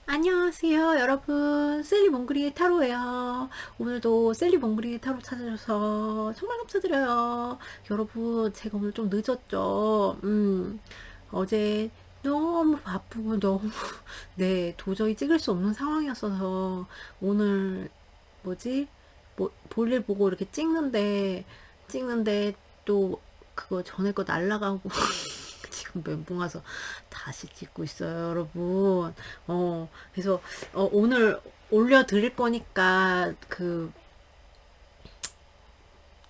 안녕하세요, 여러분. 셀리 몽그리의 타로예요. 오늘도 셀리 몽그리의 타로 찾아줘서 정말 감사드려요. 여러분, 제가 오늘 좀 늦었죠? 어제 너무 바쁘고 너무, 네, 도저히 찍을 수 없는 상황이었어서 오늘, 뭐지? 볼일 보고 이렇게 찍는데 또 그거 전에 거 날라가고 지금 멘붕 와서 다시 찍고 있어요, 여러분. 그래서 오늘 올려드릴 거니까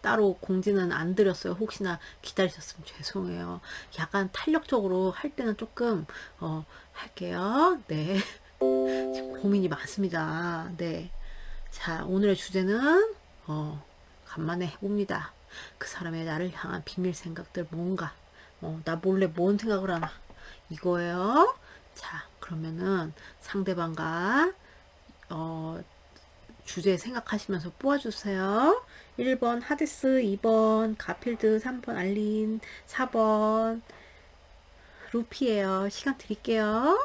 따로 공지는 안 드렸어요. 혹시나 기다리셨으면 죄송해요. 약간 탄력적으로 할 때는 조금 할게요. 네. 지금 고민이 많습니다. 네. 자, 오늘의 주제는 간만에 해봅니다. 그 사람의 나를 향한 비밀 생각들 뭔가 나 몰래 뭔 생각을 하나 이거예요. 자, 그러면은 상대방과 어, 주제 생각하시면서 뽑아주세요. 1번 하데스, 2번 가필드, 3번 알린, 4번 루피예요. 시간 드릴게요.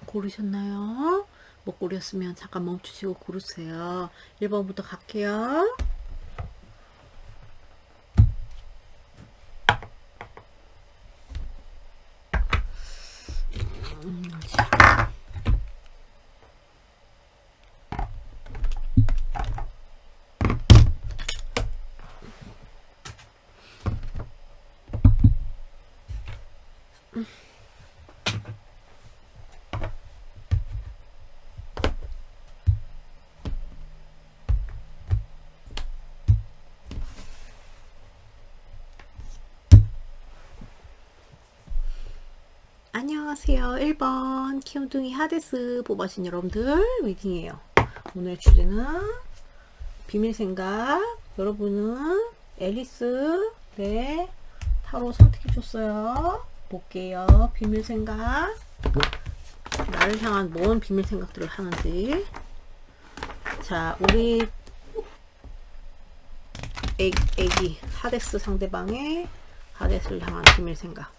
고르셨나요? 못 고르셨으면 잠깐 멈추시고 고르세요. 1번부터 갈게요. 안녕하세요. 1번 키움둥이 하데스 뽑아주신 여러분들 리딩이에요. 오늘 주제는 비밀 생각. 여러분은 앨리스, 네, 타로 선택해줬어요. 볼게요. 비밀 생각. 나를 향한 뭔 비밀 생각들을 하는지. 자, 우리 애기 하데스 상대방의 하데스를 향한 비밀 생각.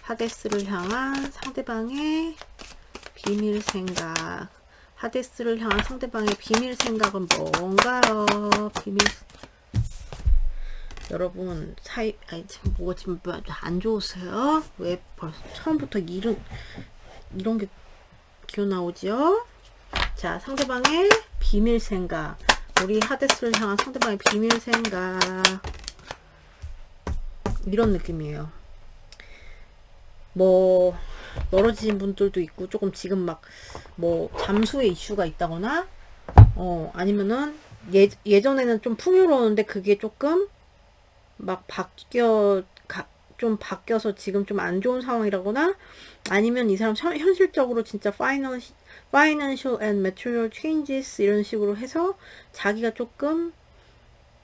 하데스를 향한 상대방의 비밀 생각. 하데스를 향한 상대방의 비밀 생각은 뭔가요? 비밀. 여러분 사이 아니 지금 뭐가 지금 안 좋으세요? 왜 벌써 처음부터 이런 게 기어 나오지요? 자, 상대방의 비밀 생각. 우리 하데스를 향한 상대방의 비밀 생각. 이런 느낌이에요. 뭐 멀어진 분들도 있고 조금 지금 막 뭐 잠수의 이슈가 있다거나 아니면은 예전에는 좀 풍요로웠는데 그게 조금 막 좀 바뀌어서 지금 좀 안 좋은 상황이라거나 아니면 이 사람 현실적으로 진짜 financial and material changes 이런 식으로 해서 자기가 조금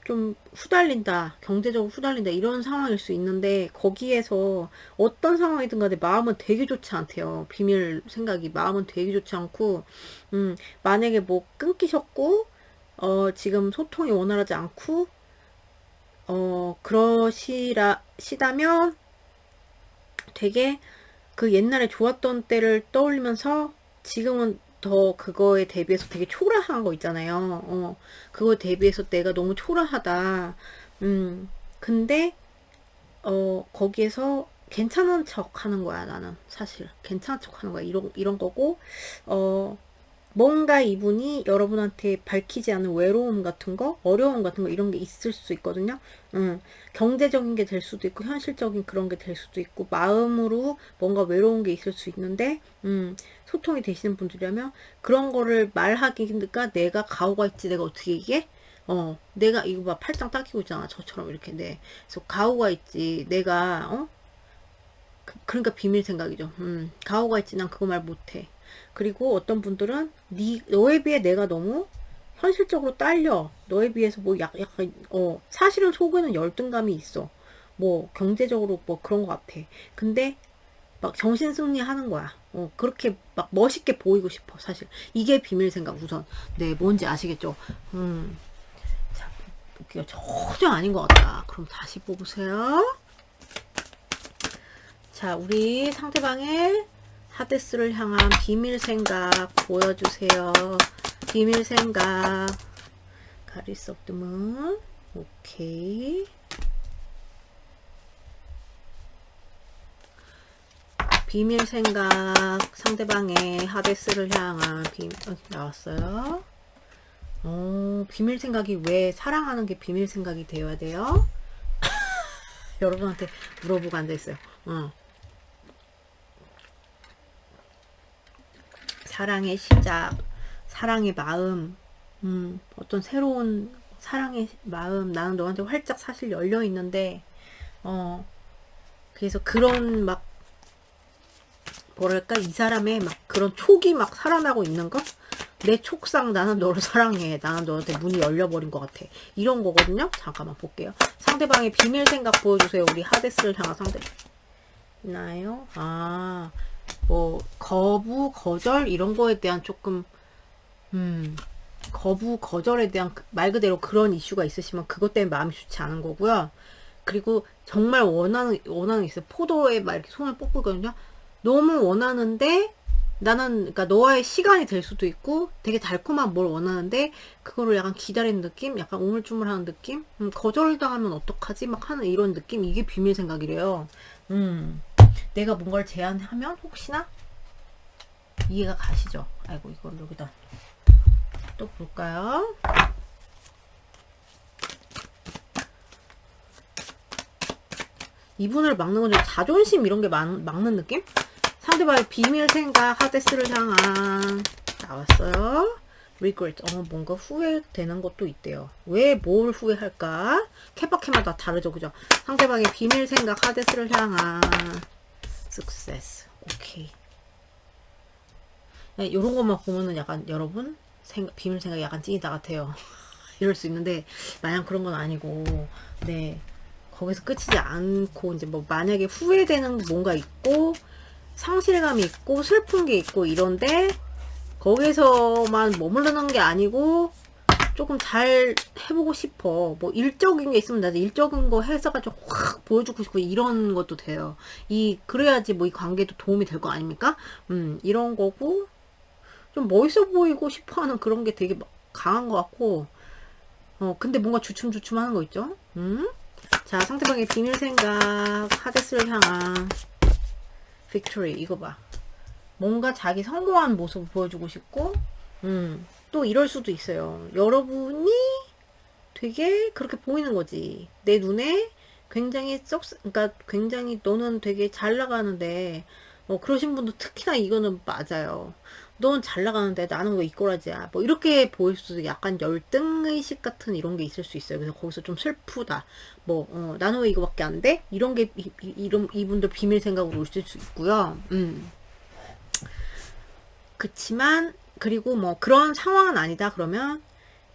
좀 후달린다, 경제적으로 후달린다 이런 상황일 수 있는데 거기에서 어떤 상황이든 간에 마음은 되게 좋지 않대요. 비밀 생각이 마음은 되게 좋지 않고 만약에 뭐 끊기셨고 지금 소통이 원활하지 않고 시다면 되게 그 옛날에 좋았던 때를 떠올리면서 지금은 더 그거에 대비해서 되게 초라한 거 있잖아요. 그거에 대비해서 내가 너무 초라하다. 근데, 거기에서 괜찮은 척 하는 거야, 나는. 사실. 괜찮은 척 하는 거야. 이런 거고, 뭔가 이분이 여러분한테 밝히지 않은 외로움 같은 거, 어려움 같은 거 이런 게 있을 수 있거든요. 경제적인 게 될 수도 있고 현실적인 그런 게 될 수도 있고 마음으로 뭔가 외로운 게 있을 수 있는데 소통이 되시는 분들이라면 그런 거를 말하기가 내가 가오가 있지 내가 어떻게 이게 내가 이거 봐 팔짱 딱 끼고 있잖아 저처럼 이렇게 그래서 가오가 있지 내가 그러니까 비밀 생각이죠. 가오가 있지 난 그거 말 못해. 그리고 어떤 분들은 너에 비해 내가 너무 현실적으로 딸려. 너에 비해서 뭐 약간 사실은 속에는 열등감이 있어. 뭐 경제적으로 뭐 그런 것 같아. 근데 막 정신승리 하는 거야. 그렇게 막 멋있게 보이고 싶어, 사실. 이게 비밀 생각, 우선. 네, 뭔지 아시겠죠? 자, 볼게요. 전혀 아닌 것 같다. 그럼 다시 뽑으세요. 자, 우리 상대방의 하데스를 향한 비밀 생각 보여주세요. 비밀 생각. 가리스 오브 더 문. 오케이. 비밀 생각, 상대방의 하데스를 향한 나왔어요. 비밀 생각이 왜 사랑하는 게 비밀 생각이 되어야 돼요? 여러분한테 물어보고 앉아있어요. 사랑의 시작, 사랑의 마음, 어떤 새로운 사랑의 마음, 나는 너한테 활짝 사실 열려있는데, 그래서 그런 막 뭐랄까 이 사람의 막 그런 촉이 막 살아나고 있는 거? 내 촉상 나는 너를 사랑해. 나는 너한테 문이 열려버린 것 같아. 이런 거거든요. 잠깐만 볼게요. 상대방의 비밀 생각 보여주세요. 우리 하데스를 향한 상대. 있나요? 뭐 거부, 거절 이런 거에 대한 조금 거부, 거절에 대한 말 그대로 그런 이슈가 있으시면 그것 때문에 마음이 좋지 않은 거고요. 그리고 정말 원하는 게 있어요. 포도에 막 이렇게 손을 뻗거든요. 너무 원하는데 나는 그러니까 너와의 시간이 될 수도 있고 되게 달콤한 뭘 원하는데 그거를 약간 기다리는 느낌? 약간 우물쭈물하는 느낌? 거절당하면 어떡하지? 막 하는 이런 느낌? 이게 비밀 생각이래요. 내가 뭔가를 제안하면 혹시나 이해가 가시죠? 아이고 이걸 여기다 또 볼까요? 이분을 막는 건 좀 자존심 이런 게 막는 느낌? 상대방의 비밀 생각, 하데스를 향한 나왔어요. regret. 뭔가 후회되는 것도 있대요. 왜 뭘 후회할까? 케바케마다 다르죠, 그죠? 상대방의 비밀 생각, 하데스를 향한 success. 오케이. 네, 이런 것만 보면은 약간 여러분 비밀 생각이 약간 찐이다 같아요. 이럴 수 있는데 마냥 그런 건 아니고, 네. 거기서 끝이지 않고 이제 뭐 만약에 후회되는 뭔가 있고 상실감이 있고 슬픈 게 있고 이런데 거기서만 머무르는 게 아니고 조금 잘 해보고 싶어. 뭐 일적인 게 있으면 나도 일적인 거 해서가지고 확 보여주고 싶고 이런 것도 돼요. 그래야지 뭐 이 관계도 도움이 될 거 아닙니까? 이런 거고 좀 멋있어 보이고 싶어하는 그런 게 되게 강한 것 같고 근데 뭔가 주춤주춤하는 거 있죠? 자, 상대방의 비밀 생각, 하데스를 향한 빅토리. 이거 봐. 뭔가 자기 성공한 모습을 보여주고 싶고, 또 이럴 수도 있어요. 여러분이 되게 그렇게 보이는 거지. 내 눈에 굉장히 그러니까 굉장히 너는 되게 잘 나가는데, 그러신 분도 특히나 이거는 맞아요. 넌 잘 나가는데 나는 왜 이꼬라지야. 뭐 이렇게 보일 수도 약간 열등의식 같은 이런 게 있을 수 있어요. 그래서 거기서 좀 슬프다. 뭐, 나는 왜 이거밖에 안 돼? 이런 게, 이분들 비밀 생각으로 올 수 있고요. 그치만, 그리고 뭐 그런 상황은 아니다. 그러면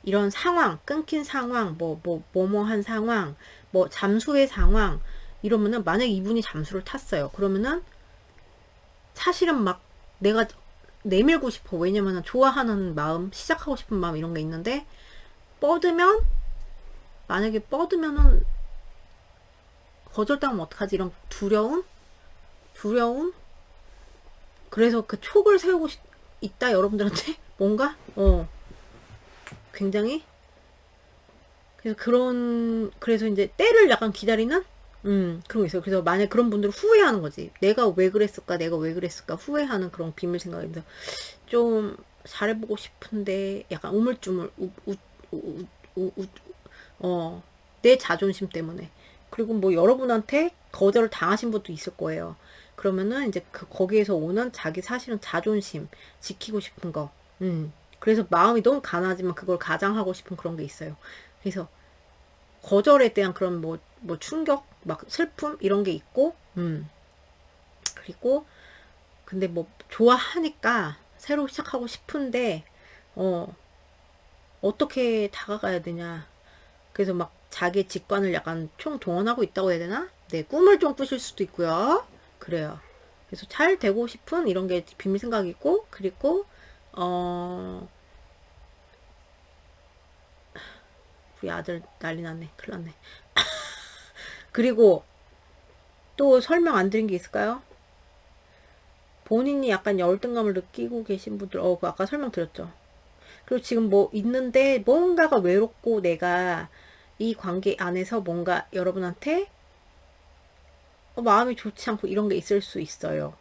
이런 상황, 끊긴 상황, 뭐뭐한 상황, 뭐 잠수의 상황, 이러면은 만약 이분이 잠수를 탔어요. 그러면은 사실은 막 내가 내밀고 싶어. 왜냐면은 좋아하는 마음, 시작하고 싶은 마음 이런 게 있는데 만약에 뻗으면은 거절당하면 어떡하지? 이런 두려움? 그래서 그 촉을 세우고 있다 여러분들한테 뭔가 굉장히 그래서 이제 때를 약간 기다리는 그런 거 있어요. 그래서 만약 그런 분들은 후회하는 거지. 내가 왜 그랬을까 후회하는 그런 비밀 생각인데 좀 잘해보고 싶은데 약간 우물쭈물 내 자존심 때문에. 그리고 뭐 여러분한테 거절을 당하신 분도 있을 거예요. 그러면은 이제 거기에서 오는 자기 사실은 자존심 지키고 싶은 거. 그래서 마음이 너무 가난하지만 그걸 가장하고 싶은 그런 게 있어요. 그래서 거절에 대한 그런 뭐 충격, 막 슬픔 이런 게 있고, 그리고 근데 뭐 좋아하니까 새로 시작하고 싶은데 어 어떻게 다가가야 되냐. 그래서 막 자기 직관을 약간 총동원하고 있다고 해야 되나? 네, 꿈을 좀 꾸실 수도 있고요. 그래요. 그래서 잘 되고 싶은 이런 게 비밀 생각이고, 그리고 어 우리 아들 난리 났네. 큰일 났네. 그리고 또 설명 안 드린 게 있을까요? 본인이 약간 열등감을 느끼고 계신 분들, 그 아까 설명드렸죠. 그리고 지금 뭐 있는데 뭔가가 외롭고 내가 이 관계 안에서 뭔가 여러분한테 마음이 좋지 않고 이런 게 있을 수 있어요.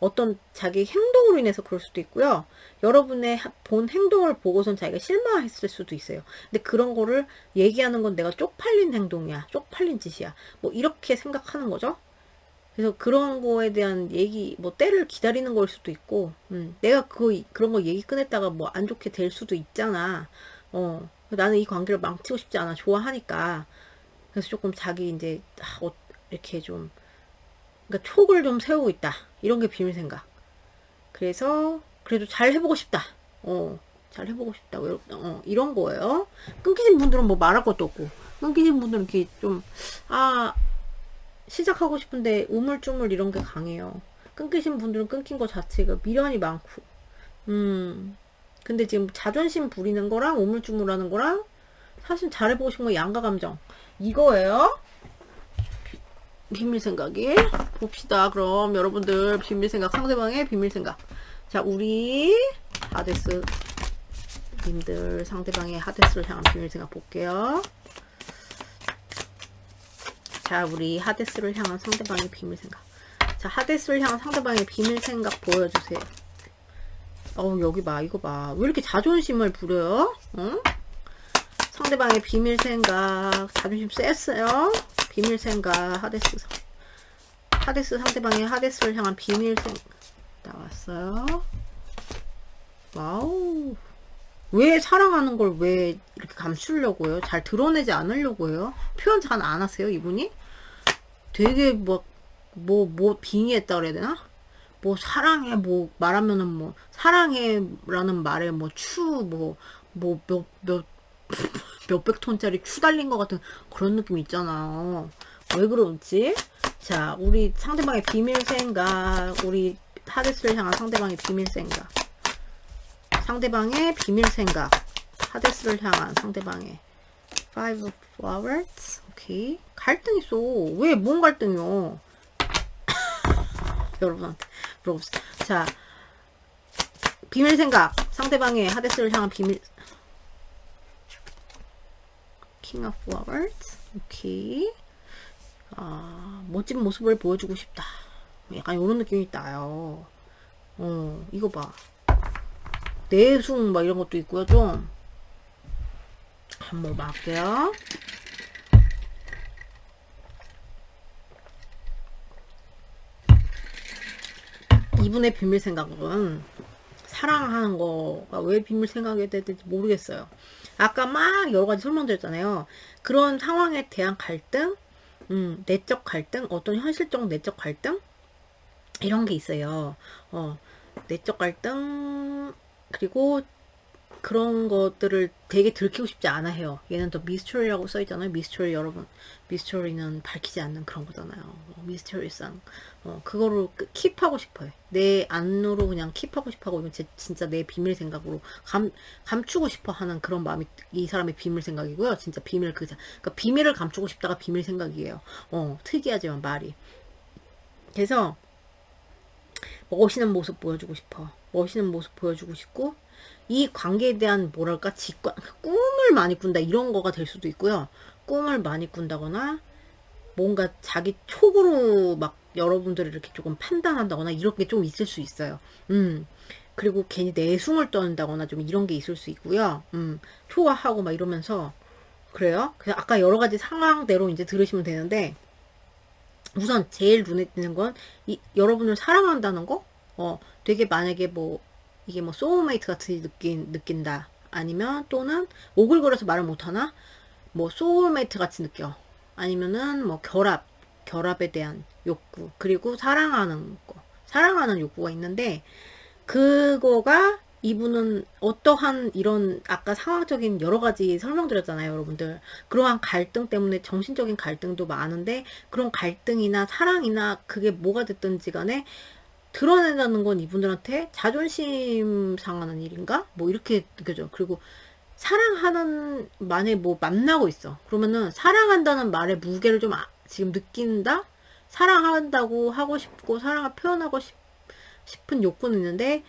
어떤 자기 행동으로 인해서 그럴 수도 있고요. 여러분의 본 행동을 보고선 자기가 실망했을 수도 있어요. 근데 그런 거를 얘기하는 건 내가 쪽팔린 행동이야. 쪽팔린 짓이야. 뭐 이렇게 생각하는 거죠. 그래서 그런 거에 대한 얘기, 뭐 때를 기다리는 걸 수도 있고, 내가 그런 거 얘기 꺼냈다가 뭐 안 좋게 될 수도 있잖아. 나는 이 관계를 망치고 싶지 않아. 좋아하니까. 그래서 조금 자기 이제 이렇게 좀 그러니까 촉을 좀 세우고 있다. 이런 게 비밀 생각. 그래서 그래도 잘 해보고 싶다. 잘 해보고 싶다. 이런 거예요. 끊기신 분들은 뭐 말할 것도 없고, 끊기신 분들은 이렇게 좀 시작하고 싶은데 우물쭈물 이런 게 강해요. 끊기신 분들은 끊긴 거 자체가 미련이 많고, 근데 지금 자존심 부리는 거랑 우물쭈물하는 거랑 사실 잘해보고 싶은 거 양가 감정 이거예요. 비밀 생각이. 봅시다. 그럼 여러분들 비밀 생각, 상대방의 비밀 생각. 자, 우리 하데스 님들 상대방의 하데스를 향한 비밀 생각 볼게요. 자, 우리 하데스를 향한 상대방의 비밀 생각. 자, 하데스를 향한 상대방의 비밀 생각 보여주세요. 여기 봐. 이거 봐. 왜 이렇게 자존심을 부려요? 상대방의 비밀 생각. 자존심 셌어요. 비밀 생각. 하데스 상대방의 하데스를 향한 비밀 생각 나왔어요. 와우. 왜 사랑하는 걸 왜 이렇게 감추려고 해요? 잘 드러내지 않으려고 해요? 표현 잘 안 하세요, 이분이? 되게 빙의했다 그래야 되나? 뭐 사랑해 뭐 말하면은 뭐 사랑해라는 말에 몇백 톤짜리 추 달린 것 같은 그런 느낌 있잖아. 왜 그런지. 자, 우리 상대방의 비밀 생각, 우리 하데스를 향한 상대방의 비밀 생각, 상대방의 비밀 생각, 하데스를 향한 상대방의 Five of Flowers. 오케이. 갈등 있어. 왜? 뭔 갈등이요? 여러분한테 물어봅시다. 자, 비밀 생각, 상대방의 하데스를 향한 비밀 King of Flowers. 오케이. 멋진 모습을 보여주고 싶다. 약간 이런 느낌이 있다요. 이거 봐. 내숭 막 이런 것도 있고요. 좀 한번 볼게요. 이분의 비밀 생각은 사랑하는 거가 왜 비밀 생각이 되는지 모르겠어요. 아까 막 여러 가지 설명드렸잖아요. 그런 상황에 대한 갈등, 내적 갈등, 어떤 현실적 내적 갈등 이런 게 있어요. 내적 갈등 그리고 그런 것들을 되게 들키고 싶지 않아 해요. 얘는 더 미스터리라고 써있잖아요. 미스터리 여러분. 미스터리는 밝히지 않는 그런 거잖아요. 미스터리상. 그거를 킵하고 싶어요. 내 안으로 그냥 킵하고 싶어 하고, 이건 진짜 내 비밀 생각으로 감추고 싶어 하는 그런 마음이 이 사람의 비밀 생각이고요. 진짜 비밀 그러니까 비밀을 감추고 싶다가 비밀 생각이에요. 특이하지만 말이. 그래서 멋있는 모습 보여주고 싶어. 멋있는 모습 보여주고 싶고, 이 관계에 대한 뭐랄까 직관, 꿈을 많이 꾼다 이런 거가 될 수도 있고요. 꿈을 많이 꾼다거나 뭔가 자기 촉으로 막 여러분들을 이렇게 조금 판단한다거나 이런 게 좀 있을 수 있어요. 그리고 괜히 내숭을 떠는다거나 좀 이런 게 있을 수 있고요. 초화하고 막 이러면서 그래요. 그래서 아까 여러 가지 상황대로 이제 들으시면 되는데, 우선 제일 눈에 띄는 건 여러분을 사랑한다는 거. 되게 만약에 뭐 이게 뭐 소울메이트 같이 느낀다. 아니면 또는 오글거려서 말을 못하나? 뭐 소울메이트 같이 느껴. 아니면은 뭐 결합에 대한 욕구. 그리고 사랑하는 욕구가 있는데 그거가 이분은 어떠한 이런 아까 상황적인 여러 가지 설명드렸잖아요, 여러분들. 그러한 갈등 때문에 정신적인 갈등도 많은데 그런 갈등이나 사랑이나 그게 뭐가 됐든지 간에 드러낸다는 건 이분들한테 자존심 상하는 일인가? 뭐 이렇게 느껴져요. 그리고 사랑하는 만에 뭐 만나고 있어. 그러면은 사랑한다는 말의 무게를 좀 지금 느낀다? 사랑한다고 하고 싶고 사랑을 표현하고 싶은 욕구는 있는데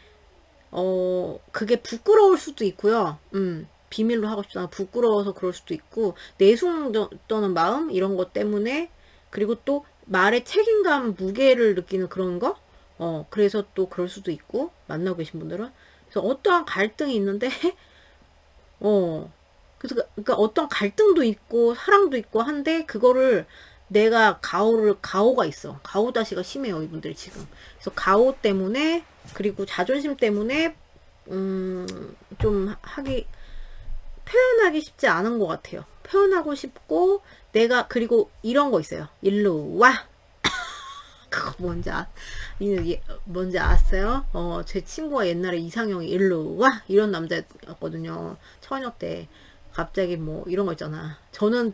그게 부끄러울 수도 있고요. 비밀로 하고 싶다. 부끄러워서 그럴 수도 있고, 내숭 떠는 마음, 이런 것 때문에, 그리고 또 말의 책임감, 무게를 느끼는 그런 거? 그래서 또 그럴 수도 있고, 만나고 계신 분들은. 그래서 어떠한 갈등이 있는데, 그래서 그러니까 어떤 갈등도 있고, 사랑도 있고 한데, 그거를 내가 가오가 있어. 가오다시가 심해요, 이분들이 지금. 그래서 가오 때문에, 그리고 자존심 때문에 좀 표현하기 쉽지 않은 것 같아요. 표현하고 싶고 내가 그리고 이런 거 있어요. 일로 와. 그거 뭔지 아세요? 제 친구가 옛날에 이상형이 일로 와 이런 남자였거든요. 처녀 때 갑자기 뭐 이런 거 있잖아. 저는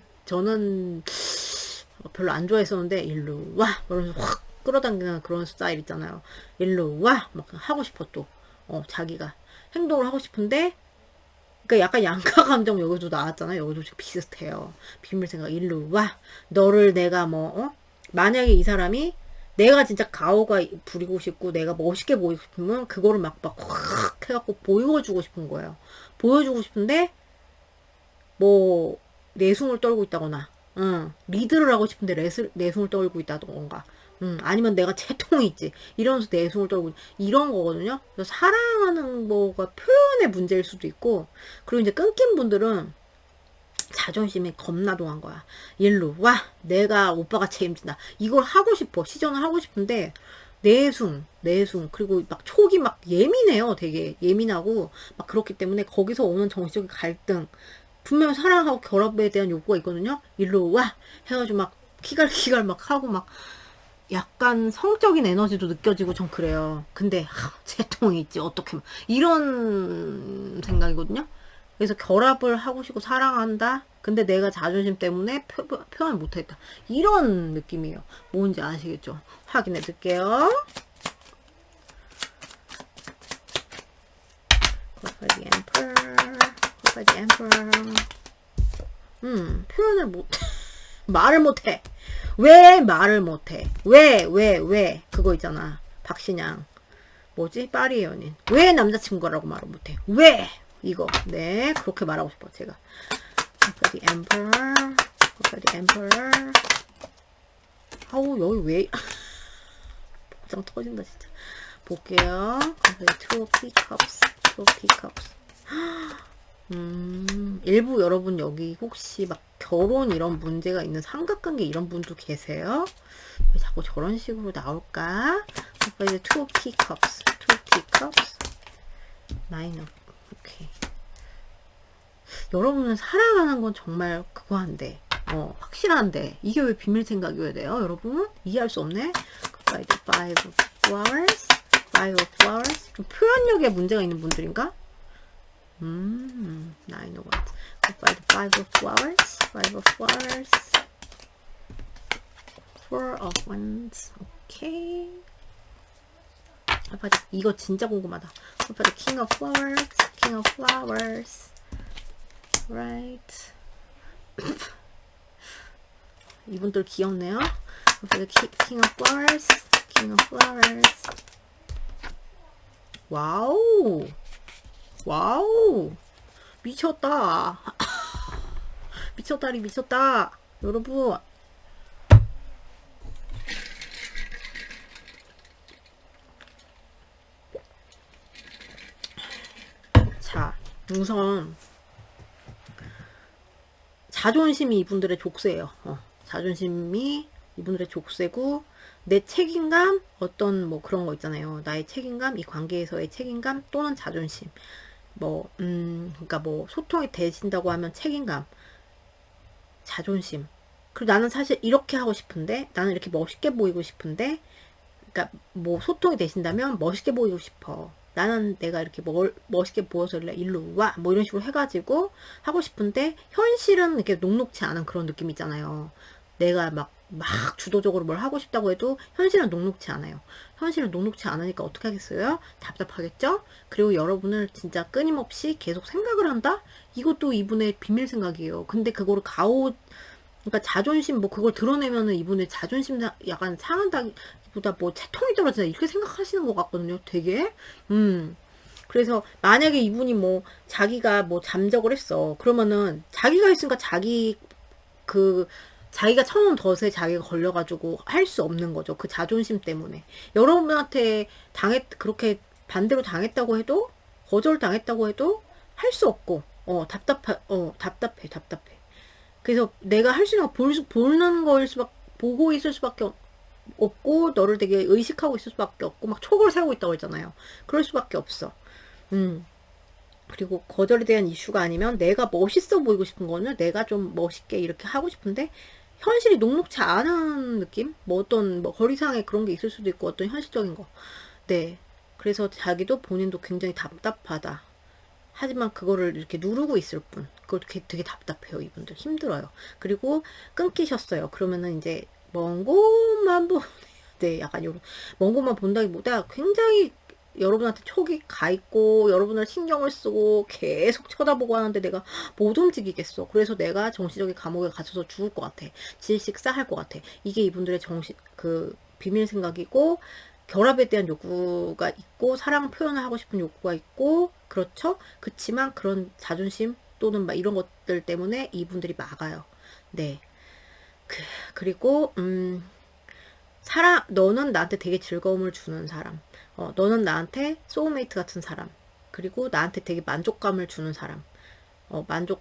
별로 안 좋아했었는데 일로 와 그러면서 확 끌어당기는 그런 스타일 있잖아요. 일로 와 막 하고 싶어 또 자기가 행동을 하고 싶은데 그러니까 약간 양가 감정 여기도 나왔잖아요. 여기도 좀 비슷해요. 비밀 생각 일로 와 너를 내가 만약에 이 사람이 내가 진짜 가오가 부리고 싶고 내가 멋있게 보이고 싶으면 그거를 막 확 해갖고 보여주고 싶은 거예요. 보여주고 싶은데 뭐 내숭을 떨고 있다거나 리드를 하고 싶은데 내숭을 떨고 있다던가 아니면 내가 채통이 있지 이러면서 내숭을 떨고 이런 거거든요. 그래서 사랑하는 거가 표현의 문제일 수도 있고 그리고 이제 끊긴 분들은 자존심이 겁나 동한 거야. 일로 와 내가 오빠가 책임진다 이걸 하고 싶어 시전을 하고 싶은데 내숭 그리고 막 촉이 막 예민해요. 되게 예민하고 막 그렇기 때문에 거기서 오는 정신적인 갈등 분명 사랑하고 결합에 대한 욕구가 있거든요. 일로 와 해가지고 막 키갈키갈 막 하고 막 약간 성적인 에너지도 느껴지고 전 그래요. 근데 채통이 있지 어떻게 이런 생각이거든요. 그래서 결합을 하고 싶고 사랑한다. 근데 내가 자존심 때문에 표현을 못했다. 이런 느낌이에요. 뭔지 아시겠죠? 확인해 드릴게요. By the Emperor. 표현을 말을 못해. 왜 말을 못해? 왜? 그거 있잖아. 박신양. 뭐지? 파리의 연인. 왜 남자친구라고 말을 못해? 왜? 이거. 네, 그렇게 말하고 싶어, 제가. By the Emperor. By the Emperor. 아우, 여기 왜. 복장 터진다, 진짜. 볼게요. Two of Teacups. 일부 여러분 여기 혹시 막 결혼 이런 문제가 있는 삼각관계 이런 분도 계세요? 왜 자꾸 저런 식으로 나올까? 이제 Two of Teacups. Nine of, 오케이. 여러분은 사랑하는 건 정말 그거 한데, 확실한데, 이게 왜 비밀 생각이어야 돼요, 여러분? 이해할 수 없네? By the Five of Flowers. 좀 표현력에 문제가 있는 분들인가? Nine of Wands. By the Five of Flowers. Four of Wands. 오케이. 이거 진짜 궁금하다. By the King of Flowers. Right. 이분들 귀엽네요. By the King of Flowers. 와우. 미쳤다. 미쳤다. 여러분. 자, 우선 자존심이 이분들의 족쇄예요. 자존심이 이분들의 족쇄고 내 책임감 어떤 뭐 그런 거 있잖아요. 나의 책임감, 이 관계에서의 책임감 또는 자존심. 그러니까 뭐 소통이 되신다고 하면 책임감, 자존심. 그리고 나는 사실 이렇게 하고 싶은데, 나는 이렇게 멋있게 보이고 싶은데, 그러니까 뭐 소통이 되신다면 멋있게 보이고 싶어. 나는 내가 이렇게 멋있게 보여서 일로 와. 뭐 이런 식으로 해가지고 하고 싶은데, 현실은 이렇게 녹록치 않은 그런 느낌 있잖아요. 내가 막 주도적으로 뭘 하고 싶다고 해도 현실은 녹록치 않아요. 현실은 녹록치 않으니까 어떻게 하겠어요? 답답하겠죠? 그리고 여러분을 진짜 끊임없이 계속 생각을 한다? 이것도 이분의 비밀 생각이에요. 근데 그거를 그러니까 자존심 뭐 그걸 드러내면은 이분의 자존심 약간 상한다기보다 뭐 채통이 떨어진다 이렇게 생각하시는 것 같거든요. 되게. 그래서 만약에 이분이 뭐 자기가 뭐 잠적을 했어. 그러면은 자기가 했으니까 그 자기가 쳐놓은 덫에 자기가 걸려가지고 할 수 없는 거죠. 그 자존심 때문에. 여러분한테 그렇게 반대로 당했다고 해도, 거절 당했다고 해도 할 수 없고, 답답해. 그래서 내가 할 수 있는 거 보는 걸 보고 있을 수밖에 없고, 너를 되게 의식하고 있을 수밖에 없고, 막 촉을 세우고 있다고 했잖아요. 그럴 수밖에 없어. 음. 그리고 거절에 대한 이슈가 아니면 내가 멋있어 보이고 싶은 거는 내가 좀 멋있게 이렇게 하고 싶은데 현실이 녹록치 않은 느낌? 뭐 어떤 뭐 거리상의 그런 게 있을 수도 있고 어떤 현실적인 거. 네. 그래서 자기도 본인도 굉장히 답답하다. 하지만 그거를 이렇게 누르고 있을 뿐. 그거 되게 답답해요. 이분들 힘들어요. 그리고 끊기셨어요. 그러면은 이제 먼 곳만 네, 약간 요런 먼 곳만 본다기보다 굉장히 여러분한테 촉이 가 있고 여러분을 신경을 쓰고 계속 쳐다보고 하는데 내가 못 움직이겠어. 그래서 내가 정신적인 감옥에 갇혀서 죽을 것 같아. 질식사할 것 같아. 이게 이분들의 비밀 생각이고 결합에 대한 욕구가 있고 사랑 표현을 하고 싶은 욕구가 있고 그렇죠. 그치만 그런 자존심 또는 막 이런 것들 때문에 이분들이 막아요. 네. 그리고 너는 나한테 되게 즐거움을 주는 사람. 너는 나한테 소울메이트 같은 사람. 그리고 나한테 되게 만족감을 주는 사람.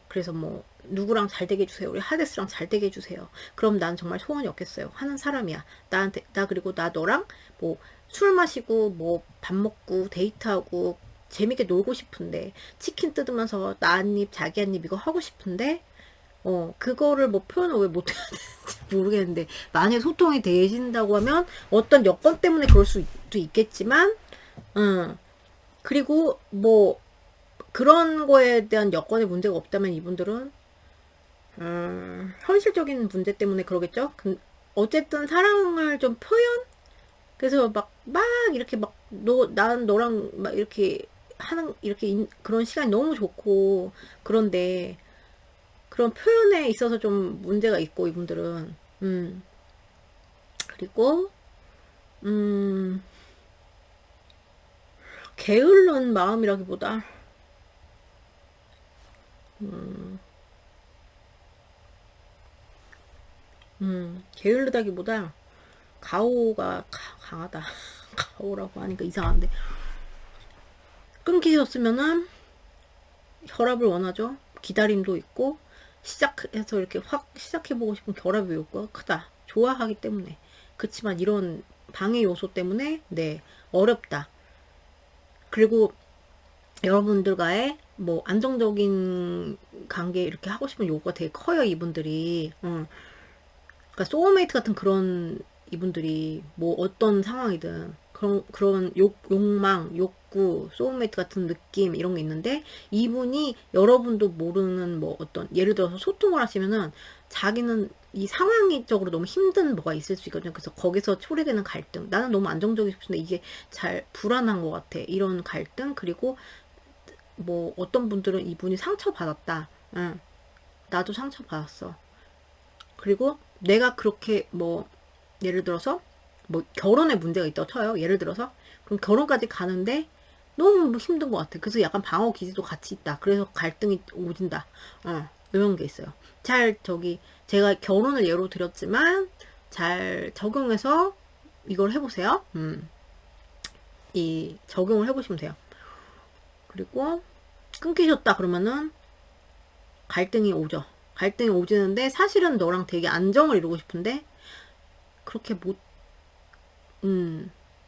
그래서 뭐, 누구랑 잘 되게 해주세요. 우리 하데스랑 잘 되게 해주세요. 그럼 난 정말 소원이 없겠어요. 하는 사람이야. 그리고 나 너랑 뭐, 술 마시고, 뭐, 밥 먹고, 데이트하고, 재밌게 놀고 싶은데, 치킨 뜯으면서 나 한 입, 자기 한 입 이거 하고 싶은데, 그거를 뭐 표현을 왜 못해야 되는지 모르겠는데, 만약에 소통이 되신다고 하면 어떤 여건 때문에 그럴 수도 있겠지만, 그리고 뭐, 그런 거에 대한 여건의 문제가 없다면 이분들은, 현실적인 문제 때문에 그러겠죠? 어쨌든 사랑을 좀 그래서 막 이렇게 난 너랑 막 이렇게 그런 시간이 너무 좋고, 그런데, 그런 표현에 있어서 좀 문제가 있고 이분들은 그리고 게으른 마음이라기보다 게으르다기보다 가오가 강하다. 가오라고 하니까 이상한데 끊기셨으면은 결합을 원하죠. 기다림도 있고 시작해서 이렇게 확 시작해보고 싶은 결합의 욕구가 크다. 좋아하기 때문에. 그렇지만 이런 방해 요소 때문에 네 어렵다. 그리고 여러분들과의 뭐 안정적인 관계 이렇게 하고 싶은 욕구가 되게 커요. 이분들이. 그러니까 소울메이트 같은 그런 이분들이 뭐 어떤 상황이든 그런 욕망, 욕구, 소울메이트 같은 느낌 이런 게 있는데 이분이 여러분도 모르는 뭐 어떤 예를 들어서 소통을 하시면은 자기는 이 상황적으로 너무 힘든 뭐가 있을 수 있거든요. 그래서 거기서 초래되는 갈등. 나는 너무 안정적이고 싶은데 이게 잘 불안한 것 같아. 이런 갈등. 그리고 뭐 어떤 분들은 이분이 상처받았다. 응. 나도 상처받았어. 그리고 내가 그렇게 뭐 예를 들어서 뭐 결혼에 문제가 있다고 쳐요. 예를 들어서 그럼 결혼까지 가는데 너무 힘든 것 같아. 그래서 약간 방어 기제도 같이 있다. 그래서 갈등이 오진다. 이런 게 있어요. 제가 결혼을 예로 들었지만 잘 적용해서 이걸 해보세요. 이 적용을 해보시면 돼요. 그리고 끊기셨다 그러면은 갈등이 오죠. 갈등이 오지는데 사실은 너랑 되게 안정을 이루고 싶은데 그렇게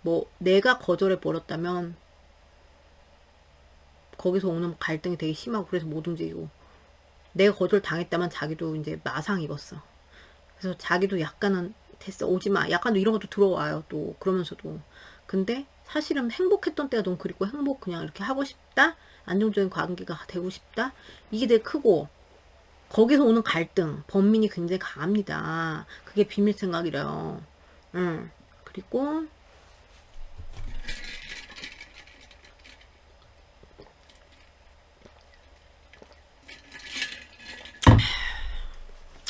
뭐 내가 거절해 버렸다면 거기서 오는 갈등이 되게 심하고 그래서 못 움직이고 내가 거절 당했다만 자기도 이제 마상 입었어. 그래서 자기도 약간은 됐어 오지마 약간 이런 것도 들어와요 또 그러면서도. 근데 사실은 행복했던 때가 너무 그립고 행복 그냥 이렇게 하고 싶다 안정적인 관계가 되고 싶다 이게 되게 크고 거기서 오는 갈등 번민이 굉장히 강합니다. 그게 비밀 생각이래요. 그리고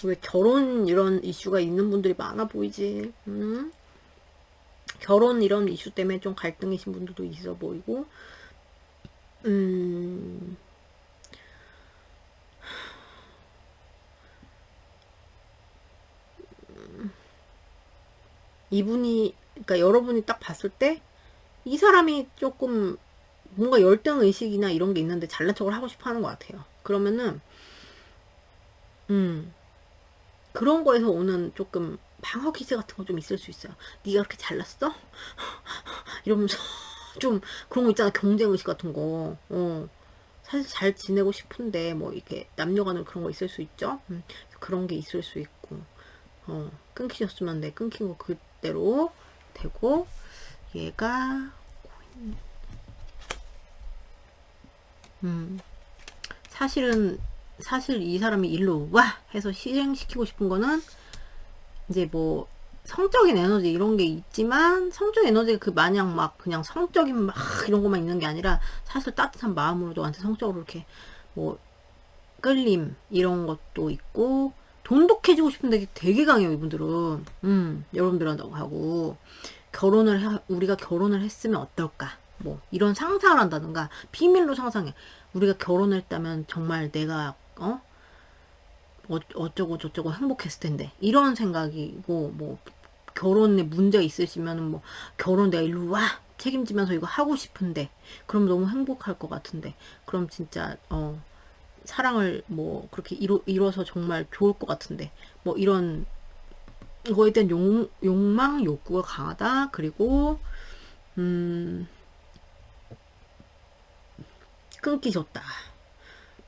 왜 결혼 이런 이슈가 있는 분들이 많아 보이지? 결혼 이런 이슈 때문에 좀 갈등이신 분들도 있어 보이고, 이분이, 그러니까 여러분이 딱 봤을 때, 이 사람이 조금 뭔가 열등 의식이나 이런 게 있는데 잘난 척을 하고 싶어 하는 것 같아요. 그러면은, 그런 거에서 오는 조금 방어 기세 같은 거 좀 있을 수 있어요. 네가 그렇게 잘났어? 이러면서 좀 그런 거 있잖아. 경쟁 의식 같은 거. 사실 잘 지내고 싶은데 뭐 이렇게 남녀간에 그런 거 있을 수 있죠. 그런 게 있을 수 있고 끊기셨으면 네 끊긴 거 그대로 되고 얘가 사실 이 사람이 일로 와 해서 실행시키고 싶은 거는 이제 뭐 성적인 에너지 이런 게 있지만 성적 에너지가 그 마냥 막 그냥 성적인 막 이런 것만 있는 게 아니라 사실 따뜻한 마음으로 너한테 성적으로 이렇게 뭐 끌림 이런 것도 있고 돈독해지고 싶은데 되게 강해요 이분들은. 여러분들한테 하고 우리가 결혼을 했으면 어떨까 뭐 이런 상상을 한다든가 비밀로 상상해. 우리가 결혼을 했다면 정말 내가 어쩌고 저쩌고 행복했을 텐데 이런 생각이고 뭐 결혼에 문제 있으시면은 뭐 결혼 내가 일로 와 책임지면서 이거 하고 싶은데 그럼 너무 행복할 것 같은데 그럼 진짜 사랑을 뭐 그렇게 이뤄서 정말 좋을 것 같은데 뭐 이런 거에 대한 욕망 욕구가 강하다. 그리고 끊기셨다.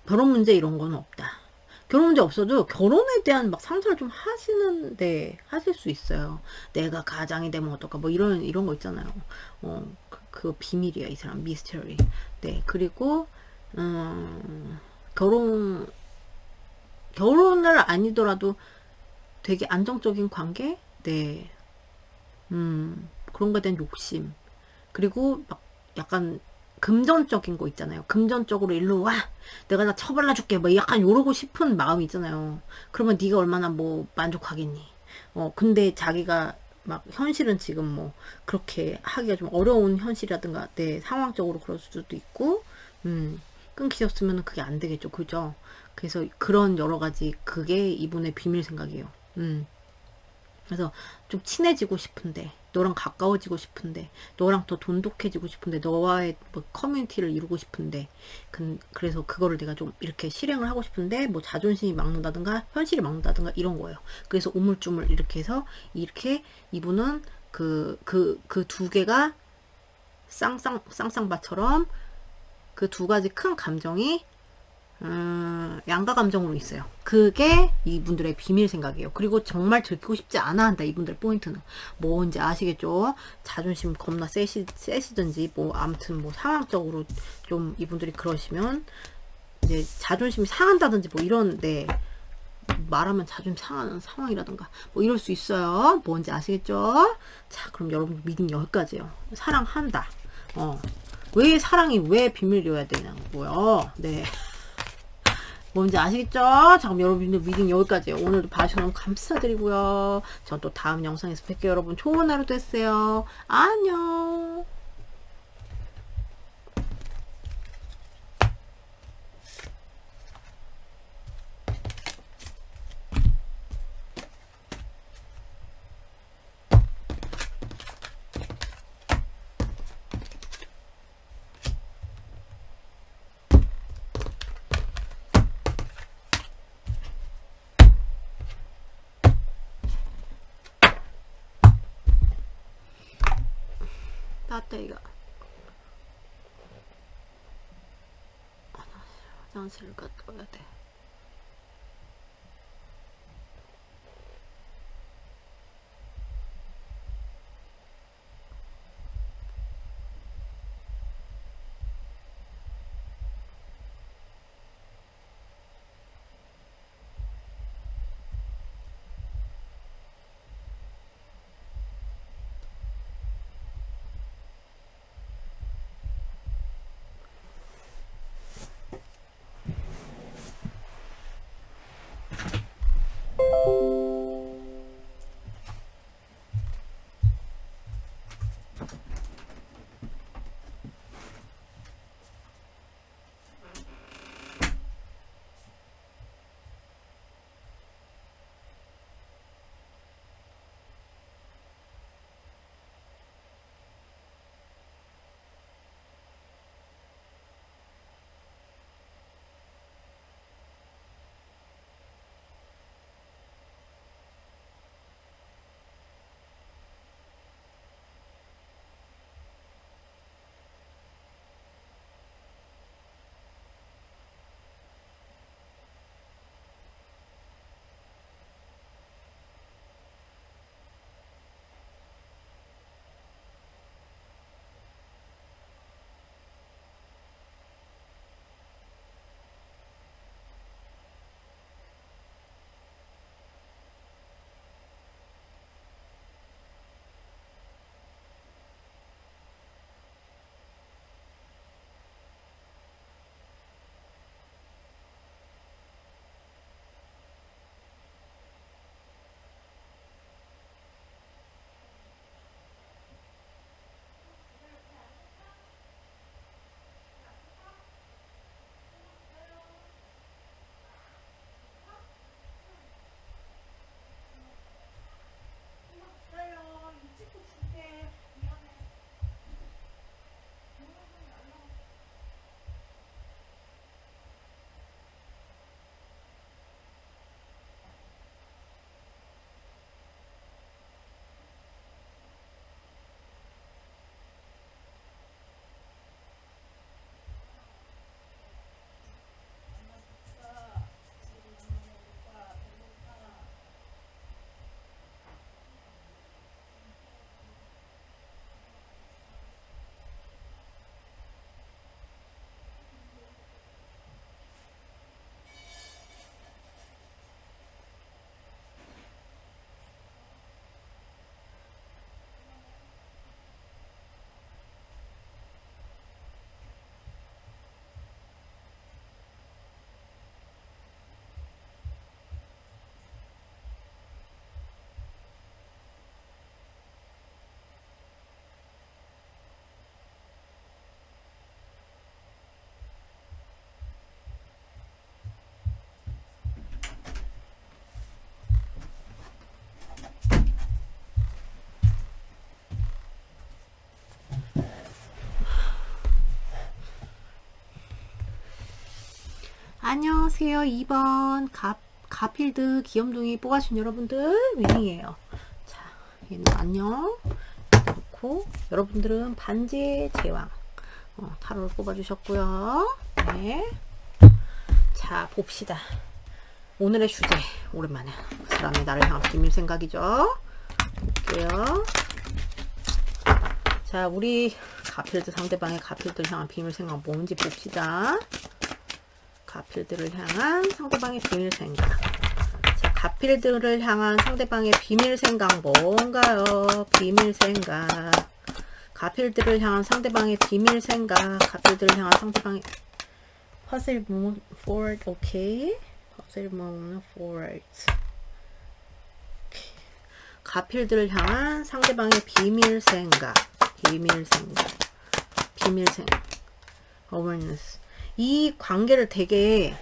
결혼 문제 이런 건 없다. 결혼 문제 없어도 결혼에 대한 막 상상을 좀 하시는데 하실 수 있어요. 내가 가장이 되면 어떨까 뭐 이런 거 있잖아요. 그거 비밀이야 이 사람 미스터리. 네 그리고 결혼을 아니더라도 되게 안정적인 관계, 네, 그런 거에 대한 욕심, 그리고 막 약간 금전적인 거 있잖아요. 금전적으로 일로 와, 내가 다 처발라줄게, 뭐 약간 요러고 싶은 마음이 있잖아요. 그러면 네가 얼마나 뭐 만족하겠니? 근데 자기가 막 현실은 지금 뭐 그렇게 하기가 좀 어려운 현실이라든가, 네, 상황적으로 그럴 수도 있고, 끊기셨으면 그게 안 되겠죠, 그죠? 그래서 그런 여러 가지 그게 이분의 비밀 생각이에요. 그래서 좀 친해지고 싶은데 너랑 가까워지고 싶은데 너랑 더 돈독해지고 싶은데 너와의 뭐 커뮤니티를 이루고 싶은데 그래서 그거를 내가 좀 이렇게 실행을 하고 싶은데 뭐 자존심이 막는다든가 현실이 막는다든가 이런 거예요. 그래서 우물쭈물 이렇게 해서 이렇게 이분은 그 두 개가 쌍쌍바처럼 그 두 가지 큰 감정이 양가 감정으로 있어요. 그게 이분들의 비밀 생각이에요. 그리고 정말 들키고 싶지 않아 한다. 이분들 포인트는 뭔지 아시겠죠? 자존심 겁나 세시든지 뭐 아무튼 뭐 상황적으로 좀 이분들이 그러시면 이제 자존심이 상한다든지 뭐 이런 말하면 자존심 상하는 상황이라든가 뭐 이럴 수 있어요. 뭔지 아시겠죠? 자 그럼 여러분 미팅 여기까지예요. 사랑한다. 왜 사랑이 왜 비밀이어야 되냐고요. 네. 뭔지 아시겠죠? 자 그럼 여러분들 미팅 여기까지예요. 오늘도 봐주셔서 너무 감사드리고요. 전 또 다음 영상에서 뵐게요. 여러분 좋은 하루 되세요. 안녕. 따뜻해 이거. 화장실 갔다 와야 돼. 안녕하세요. 2번 가필드 귀염둥이 뽑아주신 여러분들 위닝이에요. 자, 얘는 안녕 놓고 여러분들은 반지의 제왕 타로를 뽑아주셨고요. 네. 자, 봅시다. 오늘의 주제 오랜만에 그 사람의 나를 향한 비밀 생각이죠. 볼게요. 자, 우리 가필드 상대방의 가필드를 향한 비밀 생각 뭔지 봅시다. 가필드를 향한 상대방의 비밀 생각. 자, 가필드를 향한 상대방의 비밀 생각 뭔가요? 비밀 생각. 가필드를 향한 상대방의 비밀 생각. 가필드를 향한 상대방의 퍼즐 move forward. 오케이. 퍼즐 move forward. 오케이. 가필드를 향한 상대방의 비밀 생각. 비밀 생각. 비밀 생각. awareness. 이 관계를 되게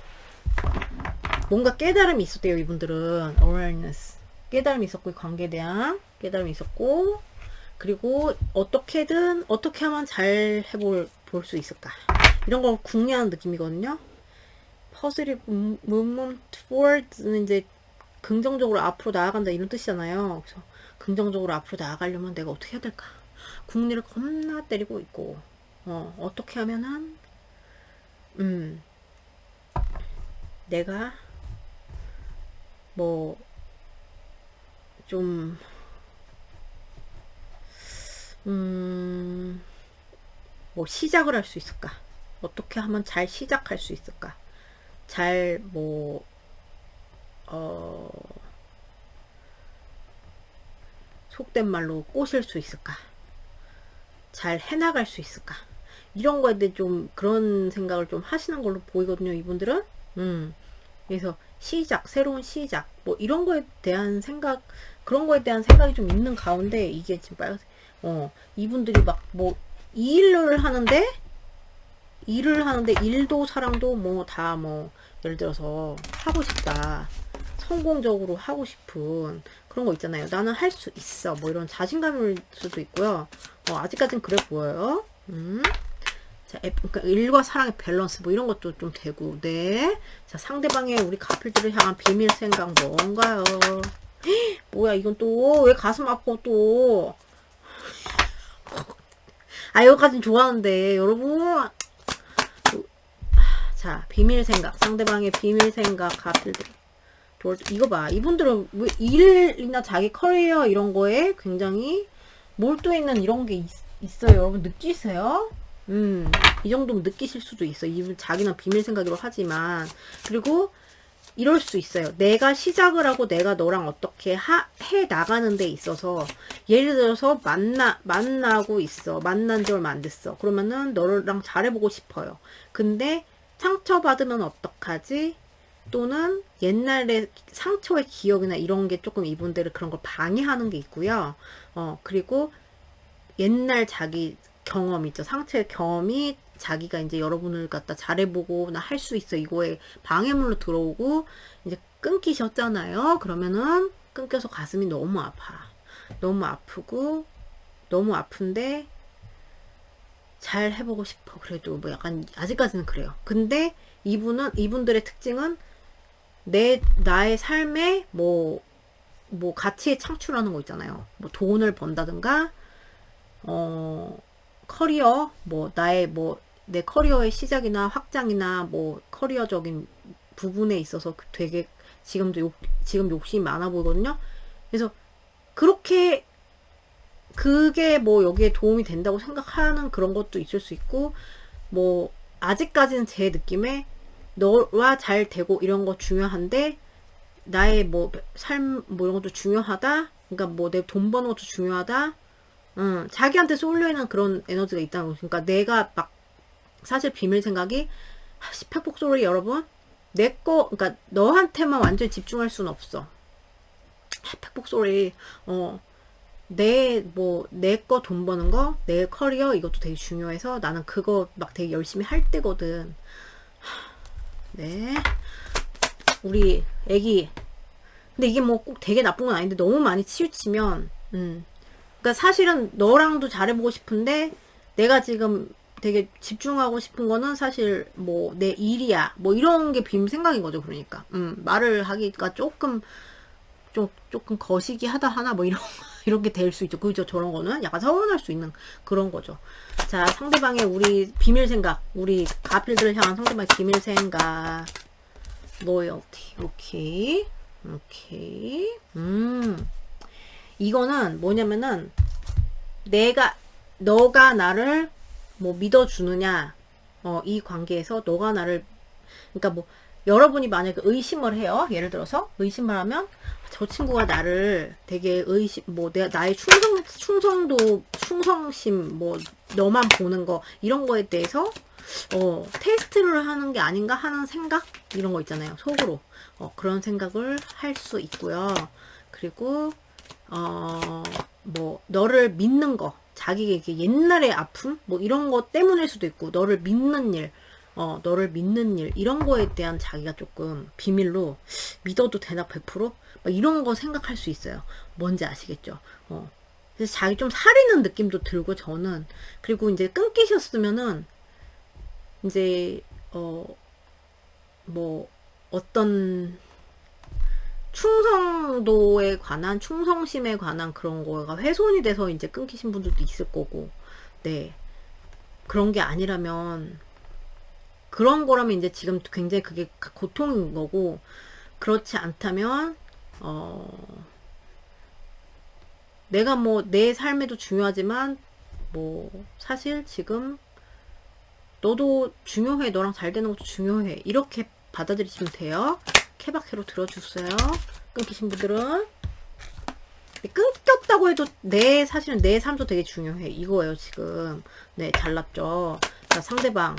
뭔가 깨달음이 있었대요. 이분들은 awareness 깨달음이 있었고, 이 관계에 대한 깨달음이 있었고, 그리고 어떻게든 어떻게 하면 잘 해볼 수 있을까, 이런 걸 궁리하는 느낌이거든요. positive movement forward는 이제 긍정적으로 앞으로 나아간다 이런 뜻이잖아요. 그래서 긍정적으로 앞으로 나아가려면 내가 어떻게 해야 될까, 궁리를 겁나 때리고 있고, 어떻게 하면은 내가 뭐 좀 뭐 시작을 할 수 있을까? 어떻게 하면 잘 시작할 수 있을까? 잘 뭐 속된 말로 꼬실 수 있을까? 잘 해나갈 수 있을까? 이런 거에 대해 좀 그런 생각을 좀 하시는 걸로 보이거든요, 이분들은. 그래서 시작, 새로운 시작, 뭐 이런 거에 대한 생각, 그런 거에 대한 생각이 좀 있는 가운데 이게 지금 빨간색, 이분들이 막 뭐 일을 하는데 일도 사랑도 뭐 다 뭐 예를 들어서 하고 싶다. 성공적으로 하고 싶은 그런 거 있잖아요. 나는 할 수 있어. 뭐 이런 자신감일 수도 있고요. 아직까진 그래 보여요. 자, 그러니까 일과 사랑의 밸런스 뭐 이런 것도 좀 되고, 네. 자, 상대방의 우리 카필들을 향한 비밀 생각 뭔가요? 뭐야, 이건 또 왜 가슴 아파 또? 아, 여기까지는 좋아하는데 여러분. 자, 비밀 생각, 상대방의 비밀 생각 카필들. 이거 봐. 이분들은 왜 일이나 자기 커리어 이런 거에 굉장히 몰두해 있는 이런 게 있어요. 여러분 느끼세요? 이 정도면 느끼실 수도 있어. 이분 자기는 비밀 생각으로 하지만. 그리고 이럴 수 있어요. 내가 시작을 하고 내가 너랑 어떻게 해 나가는 데 있어서 예를 들어서 만나고 있어. 만난 지 얼마 안 됐어. 그러면은 너랑 잘해보고 싶어요. 근데 상처받으면 어떡하지? 또는 옛날에 상처의 기억이나 이런 게 조금 이분들은 그런 걸 방해하는 게 있고요. 그리고 옛날 자기 경험 있죠. 상처의 경험이 자기가 이제 여러분을 갖다 잘해보고 나 할 수 있어 이거에 방해물로 들어오고 이제 끊기셨잖아요. 그러면은 끊겨서 가슴이 너무 아파. 너무 아프고 너무 아픈데 잘 해보고 싶어. 그래도 뭐 약간 아직까지는 그래요. 근데 이분들의 특징은 나의 삶에 뭐 가치에 창출하는 거 있잖아요. 뭐 돈을 번다든가 커리어 내 커리어의 시작이나 확장이나 뭐 커리어적인 부분에 있어서 되게 지금 욕심이 많아 보이거든요. 그래서 그렇게 그게 뭐 여기에 도움이 된다고 생각하는 그런 것도 있을 수 있고, 뭐 아직까지는 제 느낌에 너와 잘 되고 이런 거 중요한데 나의 뭐 삶 뭐 이런 것도 중요하다. 그러니까 뭐 내 돈 버는 것도 중요하다. 자기한테 쏠려 있는 그런 에너지가 있다는 거죠. 그러니까 내가 막 사실 비밀 생각이 팩폭소리 여러분 그러니까 너한테만 완전히 집중할 수는 없어. 팩폭소리 내 거 돈 버는 거, 내 커리어 이것도 되게 중요해서 나는 그거 막 되게 열심히 할 때거든. 네. 우리 애기. 근데 이게 뭐 꼭 되게 나쁜 건 아닌데 너무 많이 치우치면, 그러니까 사실은 너랑도 잘해보고 싶은데 내가 지금 되게 집중하고 싶은 거는 사실 뭐 내 일이야. 뭐 이런 게 빔 생각인 거죠. 그러니까. 말을 하기가 조금 거시기 하다 하나 뭐 이렇게 될 수 있죠. 그죠? 저런 거는 약간 서운할 수 있는 그런 거죠. 자, 상대방의 우리 비밀 생각, 우리 가필들을 향한 상대방의 비밀 생각, 로열티, 오케이. 이거는 뭐냐면은 너가 나를 뭐 믿어주느냐, 이 관계에서 너가 나를, 그러니까 뭐 여러분이 만약에 의심을 해요. 예를 들어서 의심을 하면 저 친구가 나를 되게 나의 충성심, 뭐 너만 보는 거 이런 거에 대해서 테스트를 하는 게 아닌가 하는 생각 이런 거 있잖아요. 속으로 그런 생각을 할 수 있고요. 그리고 뭐 너를 믿는 거, 자기에게 옛날의 아픔 뭐 이런 거 때문일 수도 있고 너를 믿는 일 이런 거에 대한 자기가 조금 비밀로 믿어도 되나 100%? 막 이런 거 생각할 수 있어요. 뭔지 아시겠죠? 그래서 자기 좀 사리는 느낌도 들고 저는. 그리고 이제 끊기셨으면은 이제 뭐 어떤 충성도에 관한 충성심에 관한 그런 거가 훼손이 돼서 이제 끊기신 분들도 있을 거고, 네, 그런 게 아니라면 그런 거라면 이제 지금 굉장히 그게 고통인 거고, 그렇지 않다면 내가 뭐 내 삶에도 중요하지만 뭐 사실 지금 너도 중요해, 너랑 잘 되는 것도 중요해, 이렇게 받아들이시면 돼요. 케바케로 들어주세요. 끊기신 분들은. 끊겼다고 해도 사실은 내 삶도 되게 중요해, 이거예요 지금. 네, 잘났죠. 자, 상대방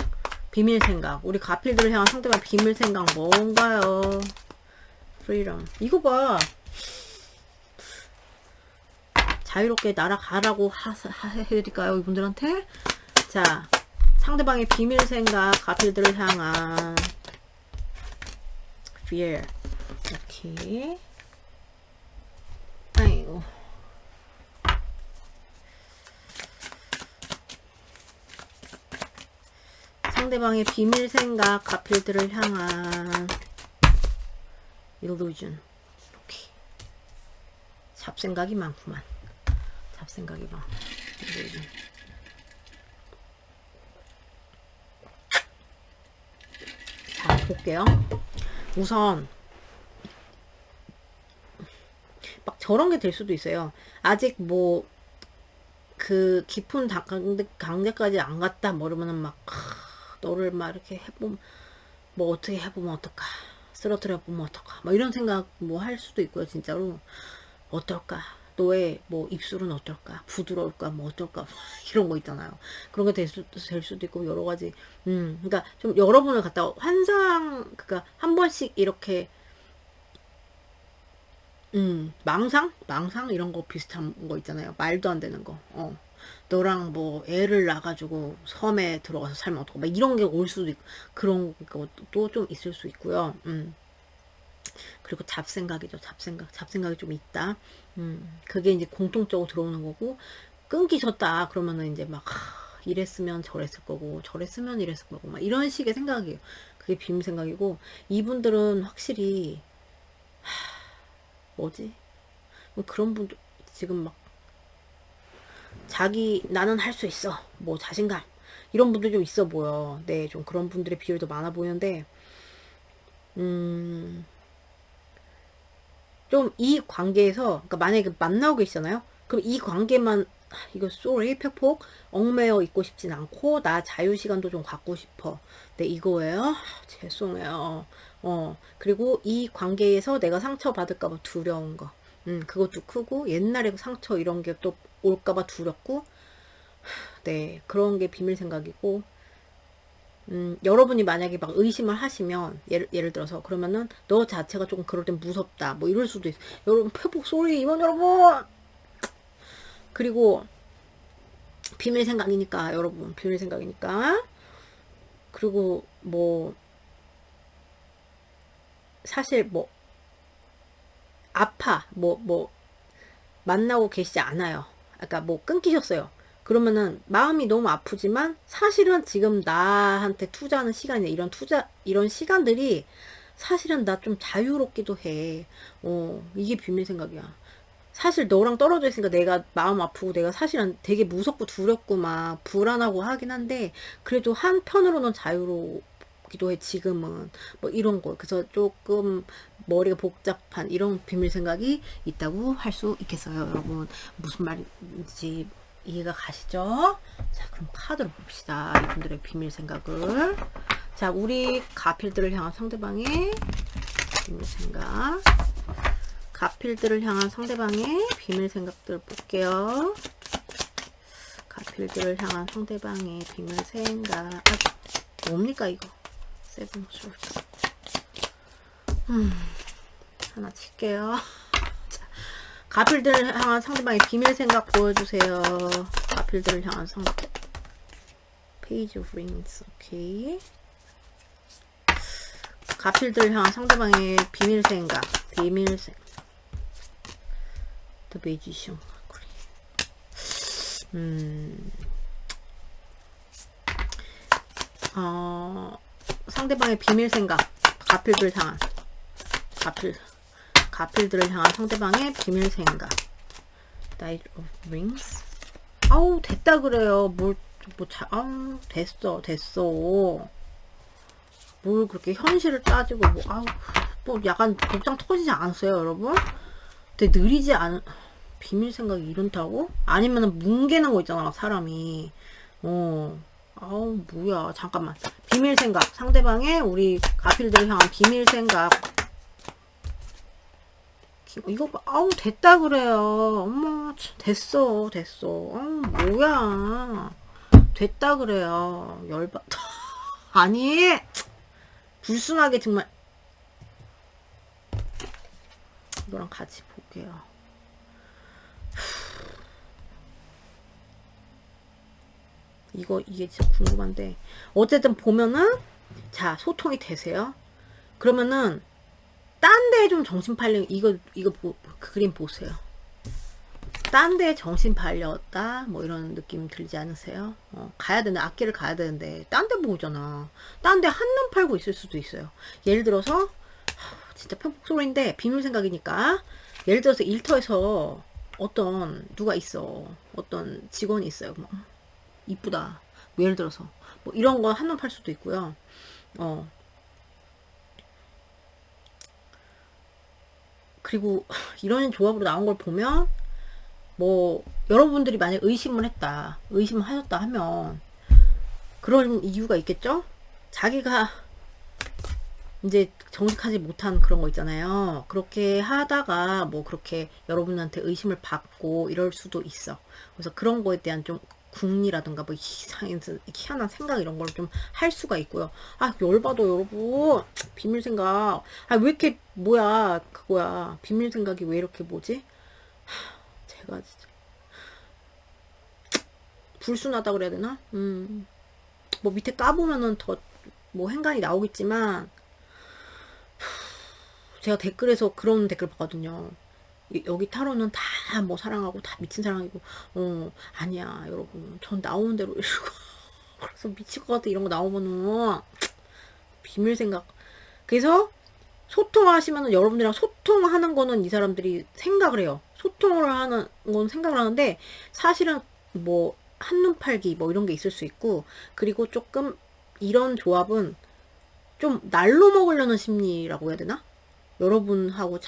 비밀 생각, 우리 가필들을 향한 상대방 비밀 생각 뭔가요? 프리덤. 이거 봐, 자유롭게 날아가라고 해드릴까요 이분들한테? 자, 상대방의 비밀 생각, 가필들을 향한 fear. 오케이. 아이고. 상대방의 비밀 생각, 가필들을 향한 illusion. 오케이. 잡생각이 많구만. 잡생각이 많아. illusion. 자, 볼게요. 우선 막 저런 게 될 수도 있어요. 아직 뭐 그 깊은 강제까지 안 갔다 뭐 이러면은 막 너를 막 이렇게 해보면 뭐 어떻게 해보면 어떨까, 쓰러뜨려 보면 어떨까, 뭐 이런 생각 뭐 할 수도 있고요. 진짜로 어떨까, 너의 뭐 입술은 어떨까, 부드러울까, 뭐 어떨까 이런 거 있잖아요. 그런 게 될 수도 있고 여러 가지. 그러니까 좀 여러분을 갖다가 그러니까 한 번씩 이렇게 망상 이런 거 비슷한 거 있잖아요. 말도 안 되는 거. 너랑 뭐 애를 낳아가지고 섬에 들어가서 살면 어떡하, 막 이런 게 올 수도 있고, 그런 것도 좀 있을 수 있고요. 그리고 잡생각이죠. 잡생각이 좀 있다. 그게 이제 공통적으로 들어오는 거고, 끊기셨다 그러면은 이제 막 이랬으면 저랬을 거고, 저랬으면 이랬을 거고, 막 이런 식의 생각이에요. 그게 비밀 생각이고, 이분들은 확실히 뭐지? 그런 분들 지금 막 나는 할 수 있어, 뭐 자신감, 이런 분들 좀 있어 보여. 네, 좀 그런 분들의 비율도 많아 보이는데, 좀 이 관계에서, 그러니까 만약에 만나고 계시잖아요. 그럼 이 관계만, 이거 sorry 팩폭 얽매여 있고 싶진 않고 나 자유 시간도 좀 갖고 싶어. 네, 이거예요. 죄송해요. 그리고 이 관계에서 내가 상처받을까봐 두려운 거. 그것도 크고, 옛날에 상처 이런 게 또 올까봐 두렵고, 네, 그런 게 비밀 생각이고, 여러분이 만약에 막 의심을 하시면, 예를 들어서, 그러면은, 너 자체가 조금 그럴 땐 무섭다, 뭐 이럴 수도 있어. 여러분, 페북 소리, 이번 여러분! 그리고, 비밀 생각이니까, 여러분, 비밀 생각이니까. 그리고, 뭐, 사실 뭐, 만나고 계시지 않아요. 그러니까 뭐 끊기셨어요. 그러면은 마음이 너무 아프지만 사실은 지금 나한테 투자하는 시간이나 이런 시간들이 사실은 나 좀 자유롭기도 해. 이게 비밀 생각이야. 사실 너랑 떨어져 있으니까 내가 마음 아프고, 내가 사실은 되게 무섭고 두렵고 막 불안하고 하긴 한데, 그래도 한편으로는 자유롭기도 해 지금은. 뭐 이런 거. 그래서 조금 머리가 복잡한 이런 비밀 생각이 있다고 할 수 있겠어요. 여러분, 무슨 말인지 이해가 가시죠? 자, 그럼 카드로 봅시다. 이분들의 비밀 생각을. 자, 우리 가필들을 향한 상대방의 비밀 생각. 가필들을 향한 상대방의 비밀 생각들 볼게요. 가필들을 향한 상대방의 비밀 생각. 뭡니까 이거? 세븐 솔트. 하나 칠게요. 자, 가필들을 향한 상대방의 비밀 생각 보여주세요. 가필들을 향한 상대. 페이지 오브 링스. 오케이. 가필들을 향한 상대방의 비밀 생각. The Magician. 상대방의 비밀 생각. 가필들을 향한 상대방의 비밀 생각. Knight of Rings. 아우, 됐다 그래요. 됐어. 뭘 그렇게 현실을 따지고 뭐 아우 뭐 약간 복장 터지지 않았어요 여러분? 되게 느리지 않은 비밀 생각이 이런다고? 아니면은 뭉개는 거 있잖아 사람이. 아우 뭐야 잠깐만. 비밀 생각 상대방의 우리 가필들을 향한 비밀 생각. 이거 아우 됐다 그래요. 엄마 됐어 아우 뭐야 됐다 그래요. 열받 아니 불순하게 정말. 이거랑 같이 볼게요. 이게 진짜 궁금한데 어쨌든 보면은 자 소통이 되세요. 그러면은 딴 데에 좀 정신 팔려. 이거 그 그림 보세요. 딴 데에 정신 팔렸다 뭐 이런 느낌 들지 않으세요? 가야 되는데 악기를 가야 되는데 딴 데 보잖아. 딴 데 한눈 팔고 있을 수도 있어요. 예를 들어서 진짜 편폭 소리인데 비밀 생각이니까 예를 들어서 일터에서 어떤 누가 있어. 어떤 직원이 있어요. 뭐, 이쁘다. 뭐 예를 들어서 뭐 이런 거 한눈 팔 수도 있고요. 그리고 이런 조합으로 나온 걸 보면 뭐 여러분들이 만약 의심을 했다. 의심을 하셨다 하면 그런 이유가 있겠죠? 자기가 이제 정직하지 못한 그런 거 있잖아요. 그렇게 하다가 뭐 그렇게 여러분한테 의심을 받고 이럴 수도 있어. 그래서 그런 거에 대한 좀 궁리라든가 뭐 희한한 생각 이런 걸 좀 할 수가 있고요. 아 열받아 여러분. 비밀 생각. 아 왜 이렇게 뭐야 그거야. 비밀 생각이 왜 이렇게 뭐지? 제가 진짜 불순하다 그래야 되나? 뭐 밑에 까보면은 더 뭐 행간이 나오겠지만 제가 댓글에서 그런 댓글 봤거든요. 여기 타로는 다 뭐 사랑하고 다 미친 사랑이고 아니야 여러분 전 나오는 대로 이러고 그래서 미칠 것 같아 이런 거 나오면은 비밀 생각. 그래서 소통하시면은 여러분들이랑 소통하는 거는 이 사람들이 생각을 해요. 소통을 하는 건 생각을 하는데 사실은 뭐 한눈 팔기 뭐 이런 게 있을 수 있고 그리고 조금 이런 조합은 좀 날로 먹으려는 심리라고 해야 되나? 여러분하고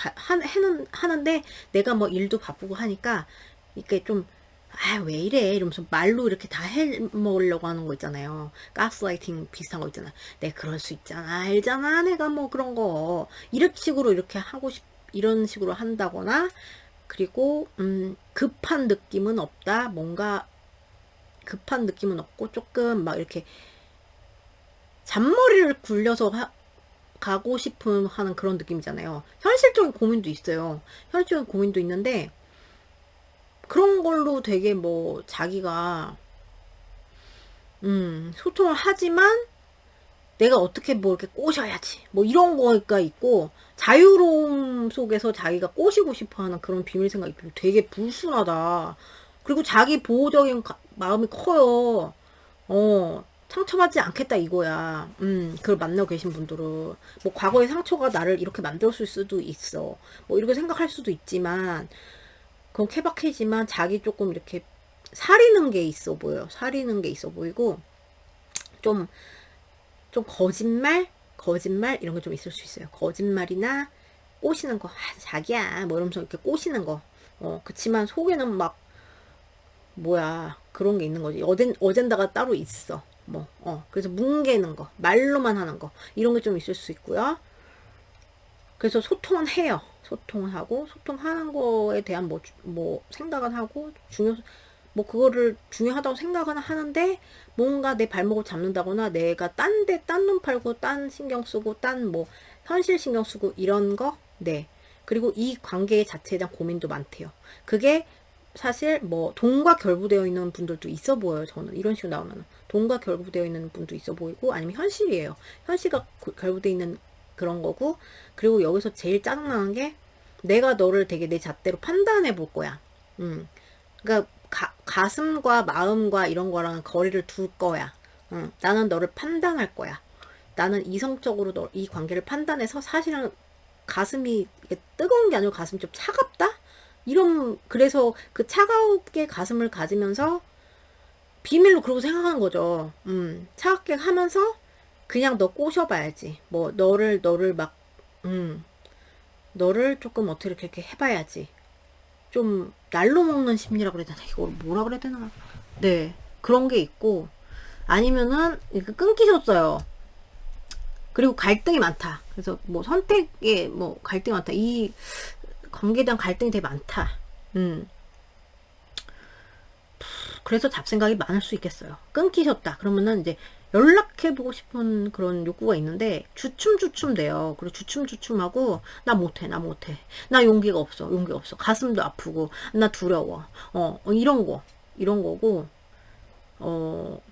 하는데 내가 뭐 일도 바쁘고 하니까 이게 좀 아 왜 이래 이러면서 말로 이렇게 다 해먹으려고 하는 거 있잖아요. 가스라이팅 비슷한 거 있잖아. 내 그럴 수 있잖아 알잖아 내가 뭐 그런 거 이런 식으로 이렇게 하고 이런 식으로 한다거나 그리고 급한 느낌은 없다. 뭔가 급한 느낌은 없고 조금 막 이렇게 잔머리를 굴려서 가고 싶은 하는 그런 느낌이잖아요. 현실적인 고민도 있어요. 현실적인 고민도 있는데 그런 걸로 되게 뭐 자기가 소통을 하지만 내가 어떻게 뭐 이렇게 꼬셔야지 뭐 이런 거가 있고 자유로움 속에서 자기가 꼬시고 싶어하는 그런 비밀 생각이 되게 불순하다. 그리고 자기 보호적인 마음이 커요. 상처받지 않겠다 이거야. 그걸 만나고 계신 분들은 뭐 과거의 상처가 나를 이렇게 만들었을 수도 있어. 뭐 이렇게 생각할 수도 있지만 그건 케바케지만 자기 조금 이렇게 사리는 게 있어 보여요. 사리는 게 있어 보이고 좀 거짓말 이런 거 좀 있을 수 있어요. 거짓말이나 꼬시는 거 자기야 뭐 이러면서 이렇게 꼬시는 거. 그치만 속에는 막 뭐야 그런 게 있는 거지. 어젠다가 따로 있어. 그래서 뭉개는 거, 말로만 하는 거, 이런 게 좀 있을 수 있고요. 그래서 소통은 해요. 소통하고, 소통하는 거에 대한 뭐 생각은 하고, 뭐 그거를 중요하다고 생각은 하는데, 뭔가 내 발목을 잡는다거나, 내가 딴 눈 팔고, 딴 신경 쓰고, 딴 뭐, 현실 신경 쓰고, 이런 거, 네. 그리고 이 관계 자체에 대한 고민도 많대요. 그게 사실 뭐 돈과 결부되어 있는 분들도 있어 보여요. 저는 이런 식으로 나오면 돈과 결부되어 있는 분도 있어 보이고 아니면 현실이에요. 현실과 결부되어 있는 그런 거고 그리고 여기서 제일 짜증나는 게 내가 너를 되게 내 잣대로 판단해 볼 거야. 그러니까 가슴과 마음과 이런 거랑 거리를 둘 거야. 나는 너를 판단할 거야. 나는 이성적으로 이 관계를 판단해서 사실은 가슴이 뜨거운 게 아니고 가슴이 좀 차갑다? 그래서 그 차갑게 가슴을 가지면서 비밀로 그러고 생각하는 거죠. 차갑게 하면서 그냥 너 꼬셔봐야지. 뭐 너를 막 너를 조금 어떻게 이렇게 해봐야지. 좀 날로 먹는 심리라 그래야 되나? 이걸 뭐라 그래야 되나? 네, 그런 게 있고, 아니면은 이렇게 끊기셨어요. 그리고 갈등이 많다. 그래서 뭐 선택에 뭐 갈등이 많다. 이 관계에 대한 갈등이 되게 많다. 그래서 잡생각이 많을 수 있겠어요. 끊기셨다. 그러면은 이제 연락해보고 싶은 그런 욕구가 있는데 주춤주춤 돼요. 그리고 주춤주춤하고 나 못해, 나 못해. 나 용기가 없어, 용기가 없어. 가슴도 아프고 나 두려워. 이런 거고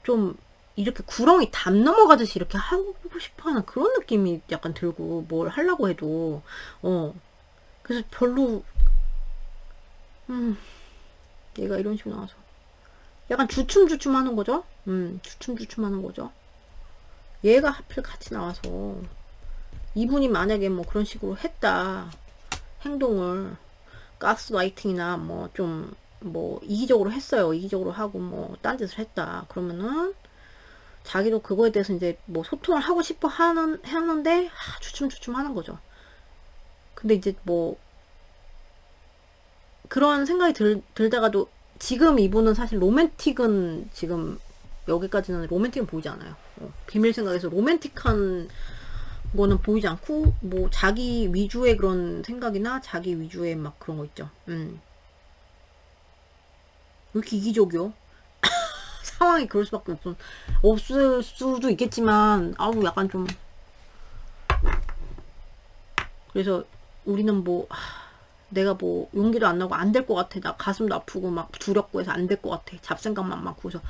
좀 이렇게 구렁이 담 넘어가듯이 이렇게 하고 싶어하는 그런 느낌이 약간 들고 뭘 하려고 해도 그래서 별로 얘가 이런 식으로 나와서 약간 주춤주춤 하는 거죠. 주춤주춤 하는 거죠. 얘가 하필 같이 나와서 이분이 만약에 뭐 그런 식으로 했다 행동을 가스라이팅이나 뭐 좀 뭐 이기적으로 했어요. 이기적으로 하고 뭐 딴 짓을 했다. 그러면은 자기도 그거에 대해서 이제 뭐 소통을 하고 싶어 하는데 주춤주춤 하는 거죠. 근데 이제 뭐 그런 생각이 들다가도 지금 이분은 사실 로맨틱은 지금 여기까지는 로맨틱은 보이지 않아요. 비밀 생각에서 로맨틱한 거는 보이지 않고 뭐 자기 위주의 그런 생각이나 자기 위주의 막 그런 거 있죠. 왜 이렇게 이기적이요? 상황이 그럴 수밖에 없을 수도 있겠지만 아우 약간 좀 그래서 우리는 뭐 내가 뭐 용기도 안 나고 안 될 것 같아. 나 가슴도 아프고 막 두렵고 해서 안 될 것 같아. 잡생각만 많고 해서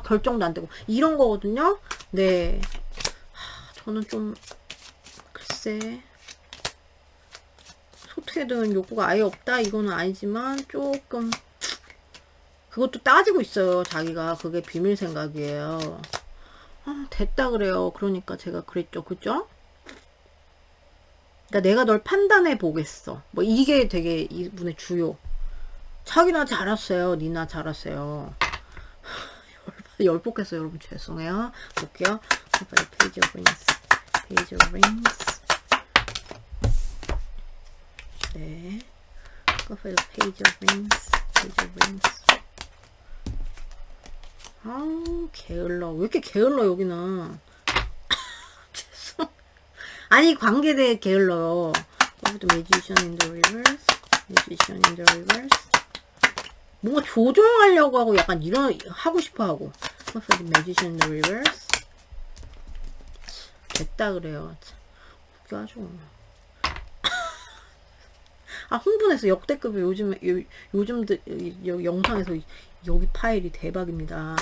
결정도 안 되고 이런 거거든요. 네. 저는 좀 글쎄 소통에 대한 욕구가 아예 없다 이거는 아니지만 조금 그것도 따지고 있어요. 자기가 그게 비밀 생각이에요. 됐다 그래요. 그러니까 제가 그랬죠. 그죠? 그러니까 내가 널 판단해 보겠어. 뭐 이게 되게 이분의 주요. 자기나 잘했어요. 니나 잘했어요. 열폭했어요. 여러분 죄송해요. 볼게요. 페이지 오브 링스. 페이지 오브 링스. 네. 페이지 오브 링스. 페이지 오브 링스. 게을러. 왜 이렇게 게을러 여기는. 죄송. 아니 관계대에 게을러요. Magician in the reverse. Magician in the reverse. 뭔가 조종하려고 하고 약간 이런 하고 싶어 하고. Magician in the reverse. 됐다 그래요. 웃겨가지고. 흥분해서 역대급이 요즘 영상에서 여기 파일이 대박입니다.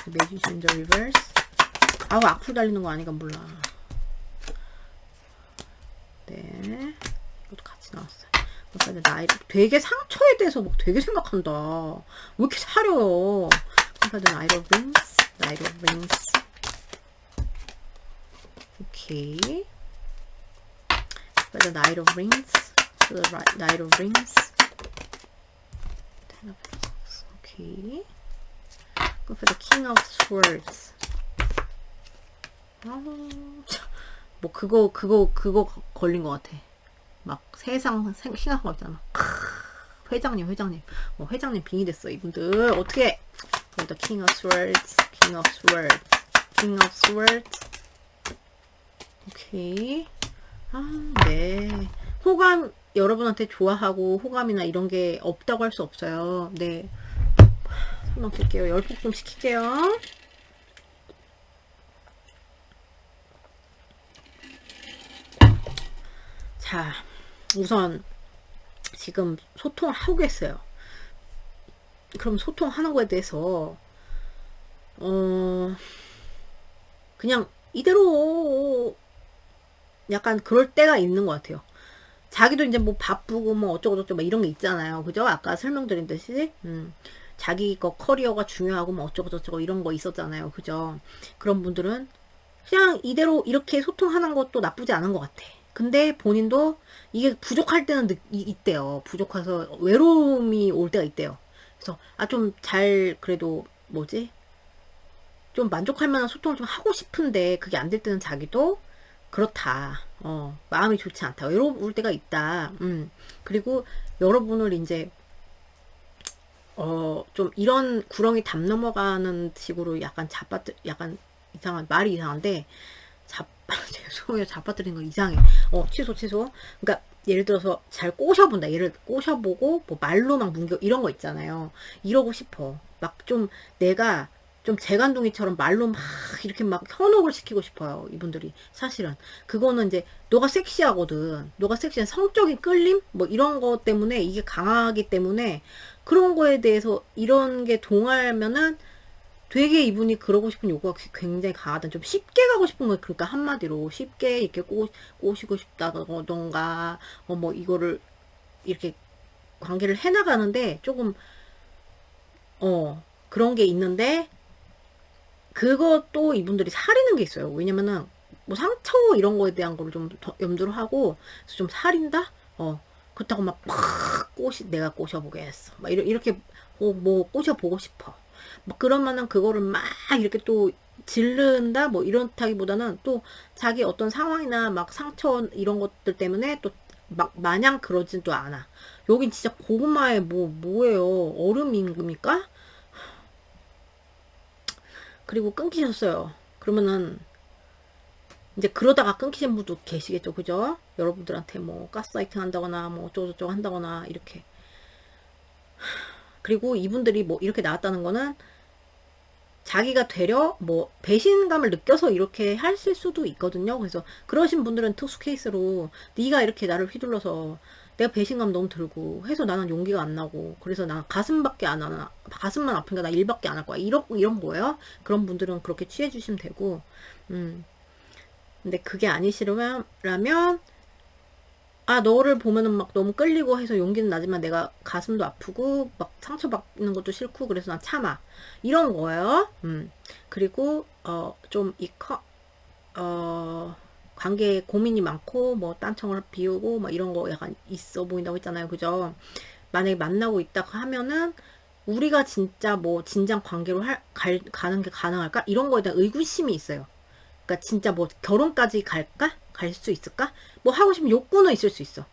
Magician in the reverse. 악플 달리는 거 아니까 몰라. 네. 이것도 같이 나왔어요. 나이 되게 상처에 대해서 막 되게 생각한다. 왜 이렇게 사려요? Knight of Rings. Knight of Rings. 오케이. Knight of Rings. Knight of Rings. Ten of Pentacles. 오케이. King of Swords. 뭐 그거 걸린 것 같아. 막 세상 생각하고 있잖아. 회장님 뭐 회장님 빙의 됐어 이분들. 어떻게 The King of Swords. King of Swords. King of Swords. 오케이. 네. 호감 여러분한테 좋아하고 호감이나 이런 게 없다고 할 수 없어요. 네. 손 넘길게요. 열폭 좀 시킬게요. 자, 우선 지금 소통을 하고 계세요. 그럼 소통하는 거에 대해서 그냥 이대로 약간 그럴 때가 있는 것 같아요. 자기도 이제 뭐 바쁘고 뭐 어쩌고저쩌고 막 이런 게 있잖아요. 그죠? 아까 설명드린 듯이 자기 거 커리어가 중요하고 뭐 어쩌고저쩌고 이런 거 있었잖아요. 그죠? 그런 분들은 그냥 이대로 이렇게 소통하는 것도 나쁘지 않은 것 같아. 근데 본인도 이게 부족할 때는 있대요. 부족해서 외로움이 올 때가 있대요. 그래서 좀 잘 그래도 뭐지? 좀 만족할 만한 소통을 좀 하고 싶은데 그게 안 될 때는 자기도 그렇다. 마음이 좋지 않다. 외로울 때가 있다. 그리고 여러분을 이제 좀 이런 구렁이 담 넘어가는 식으로 약간 약간 말이 이상한데, 죄송해요. 잡아뜨리는 거 이상해. 취소. 그러니까, 예를 들어서 잘 꼬셔본다. 얘를 꼬셔보고, 뭐 말로 막 뭉겨, 이런 거 있잖아요. 이러고 싶어. 막 좀 내가 좀 재간둥이처럼 말로 막 이렇게 막 현혹을 시키고 싶어요. 이분들이. 사실은. 그거는 이제, 너가 섹시하거든. 너가 섹시한 성적인 끌림? 뭐 이런 거 때문에, 이게 강하기 때문에, 그런 거에 대해서 이런 게 동하면은 되게 이분이 그러고 싶은 욕구가 굉장히 강하다. 좀 쉽게 가고 싶은 거예요. 그러니까 한마디로 쉽게 이렇게 꼬시고 싶다던가, 뭐 이거를 이렇게 관계를 해나가는데 조금, 그런 게 있는데, 그것도 이분들이 사리는 게 있어요. 왜냐면은, 뭐 상처 이런 거에 대한 거를 좀 염두를 하고, 그래서 좀 사린다? 그렇다고 막 내가 꼬셔보겠어. 막 이렇게, 뭐 꼬셔보고 싶어. 막 그러면은 그거를 막 이렇게 또 질른다? 뭐 이렇다기보다는 또 자기 어떤 상황이나 막 상처 이런 것들 때문에 또 막 마냥 그러진 또 않아. 여긴 진짜 고구마에 뭐예요? 얼음입니까? 그리고 끊기셨어요. 그러면은 이제 그러다가 끊기신 분도 계시겠죠. 그죠? 여러분들한테 뭐 가스라이팅 한다거나 뭐 어쩌고저쩌고 한다거나 이렇게. 그리고 이분들이 뭐 이렇게 나왔다는 거는 자기가 되려 뭐 배신감을 느껴서 이렇게 하실 수도 있거든요. 그래서 그러신 분들은 특수 케이스로 네가 이렇게 나를 휘둘러서 내가 배신감 너무 들고 해서 나는 용기가 안 나고 그래서 난 가슴밖에 안 하나, 가슴만 아프니까 나 일밖에 안 할 거야, 이런 거예요. 그런 분들은 그렇게 취해 주시면 되고. 근데 그게 아니시라면 너를 보면은 막 너무 끌리고 해서 용기는 나지만 내가 가슴도 아프고 막 상처받는 것도 싫고 그래서 난 참아, 이런 거예요. 그리고 관계에 고민이 많고 뭐 딴청을 비우고 막 이런 거 약간 있어 보인다고 했잖아요. 그죠? 만약에 만나고 있다고 하면은 우리가 진짜 뭐 진작 관계로 가는 게 가능할까? 이런 거에 대한 의구심이 있어요. 그러니까 진짜 뭐 결혼까지 갈까? 갈 수 있을까? 뭐 하고 싶은 욕구는 있을 수 있어.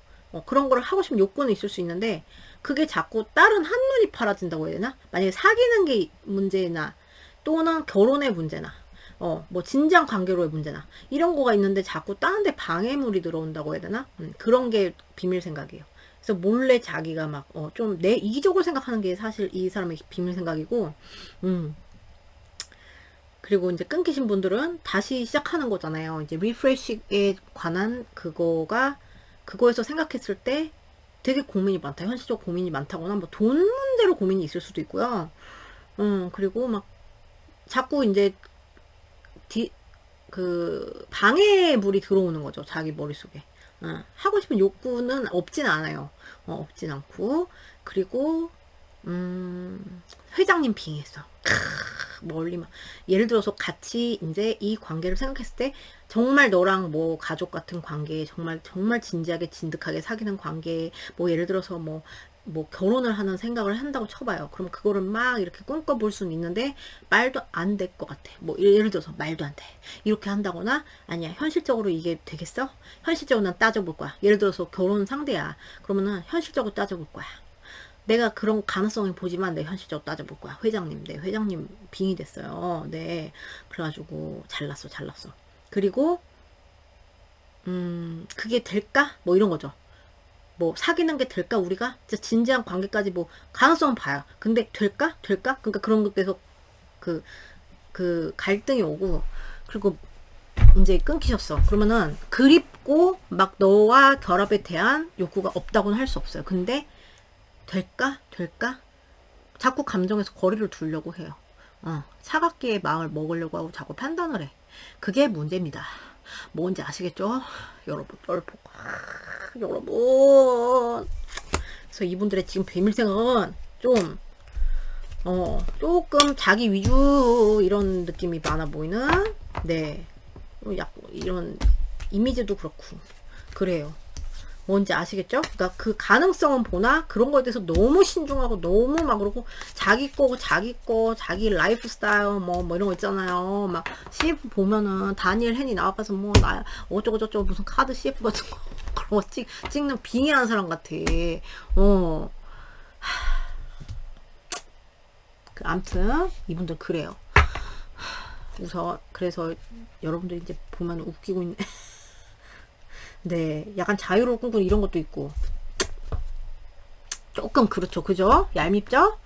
그런 거를 하고 싶은 욕구는 있을 수 있는데, 그게 자꾸 다른 한눈이 팔아진다고 해야 되나? 만약에 사귀는 게 문제나 또는 결혼의 문제나 뭐 진지한 관계로의 문제나 이런 거가 있는데 자꾸 다른 데 방해물이 들어온다고 해야 되나? 그런 게 비밀 생각이에요. 그래서 몰래 자기가 막 좀 내 이기적으로 생각하는 게 사실 이 사람의 비밀 생각이고. 그리고 이제 끊기신 분들은 다시 시작하는 거잖아요. 이제 리프레시에 관한 그거에서 생각했을 때 되게 고민이 많다. 현실적 고민이 많다거나 뭐 돈 문제로 고민이 있을 수도 있고요. 그리고 막 자꾸 이제 방해물이 들어오는 거죠. 자기 머릿속에. 하고 싶은 욕구는 없진 않아요. 없진 않고. 그리고 회장님 빙의했어. 멀리 막 예를 들어서 같이 이제 이 관계를 생각했을 때 정말 너랑 뭐 가족 같은 관계, 정말 진지하게 진득하게 사귀는 관계, 뭐 예를 들어서 뭐 결혼을 하는 생각을 한다고 쳐봐요. 그럼 그거를 막 이렇게 꿈꿔볼 수는 있는데 말도 안 될 것 같아. 뭐 예를 들어서 말도 안 돼, 이렇게 한다거나, 아니야 현실적으로 이게 되겠어? 현실적으로 난 따져볼 거야. 예를 들어서 결혼 상대야. 그러면은 현실적으로 따져볼 거야. 내가 그런 가능성을 보지만 내 현실적으로 따져볼 거야. 회장님, 네, 회장님 빙의 됐어요. 네, 그래가지고 잘났어. 그리고 그게 될까? 뭐 이런 거죠. 뭐 사귀는 게 될까? 우리가 진짜 진지한 관계까지 뭐 가능성은 봐요. 근데 될까? 그러니까 그런 것에서 그 갈등이 오고, 그리고 이제 끊기셨어. 그러면은 그립고 막 너와 결합에 대한 욕구가 없다고는 할 수 없어요. 근데 될까? 자꾸 감정에서 거리를 두려고 해요. 차갑게 마음을 먹으려고 하고 자꾸 판단을 해. 그게 문제입니다. 뭔지 아시겠죠? 여러분, 여러분. 그래서 이분들의 지금 비밀 생각은 조금 자기 위주 이런 느낌이 많아 보이는, 네, 이런 이미지도 그렇고 그래요. 뭔지 아시겠죠? 그러니까 그 가능성은 보나 그런 거에 대해서 너무 신중하고 너무 막 그러고 자기 거고 자기 라이프 스타일 뭐 이런 거 있잖아요. 막 CF 보면은 다니엘 헨이 나와봐서 뭐 나 어쩌고저쩌고 무슨 카드 CF 같은 거 그런 거 찍는 빙의하는 사람 같아. 어. 암튼 이분들 그래요. 우선 그래서 여러분들 이제 보면 웃기고 있네. 네, 약간 자유로운 꿈꾼 이런 것도 있고 조금 그렇죠, 그죠? 얄밉죠?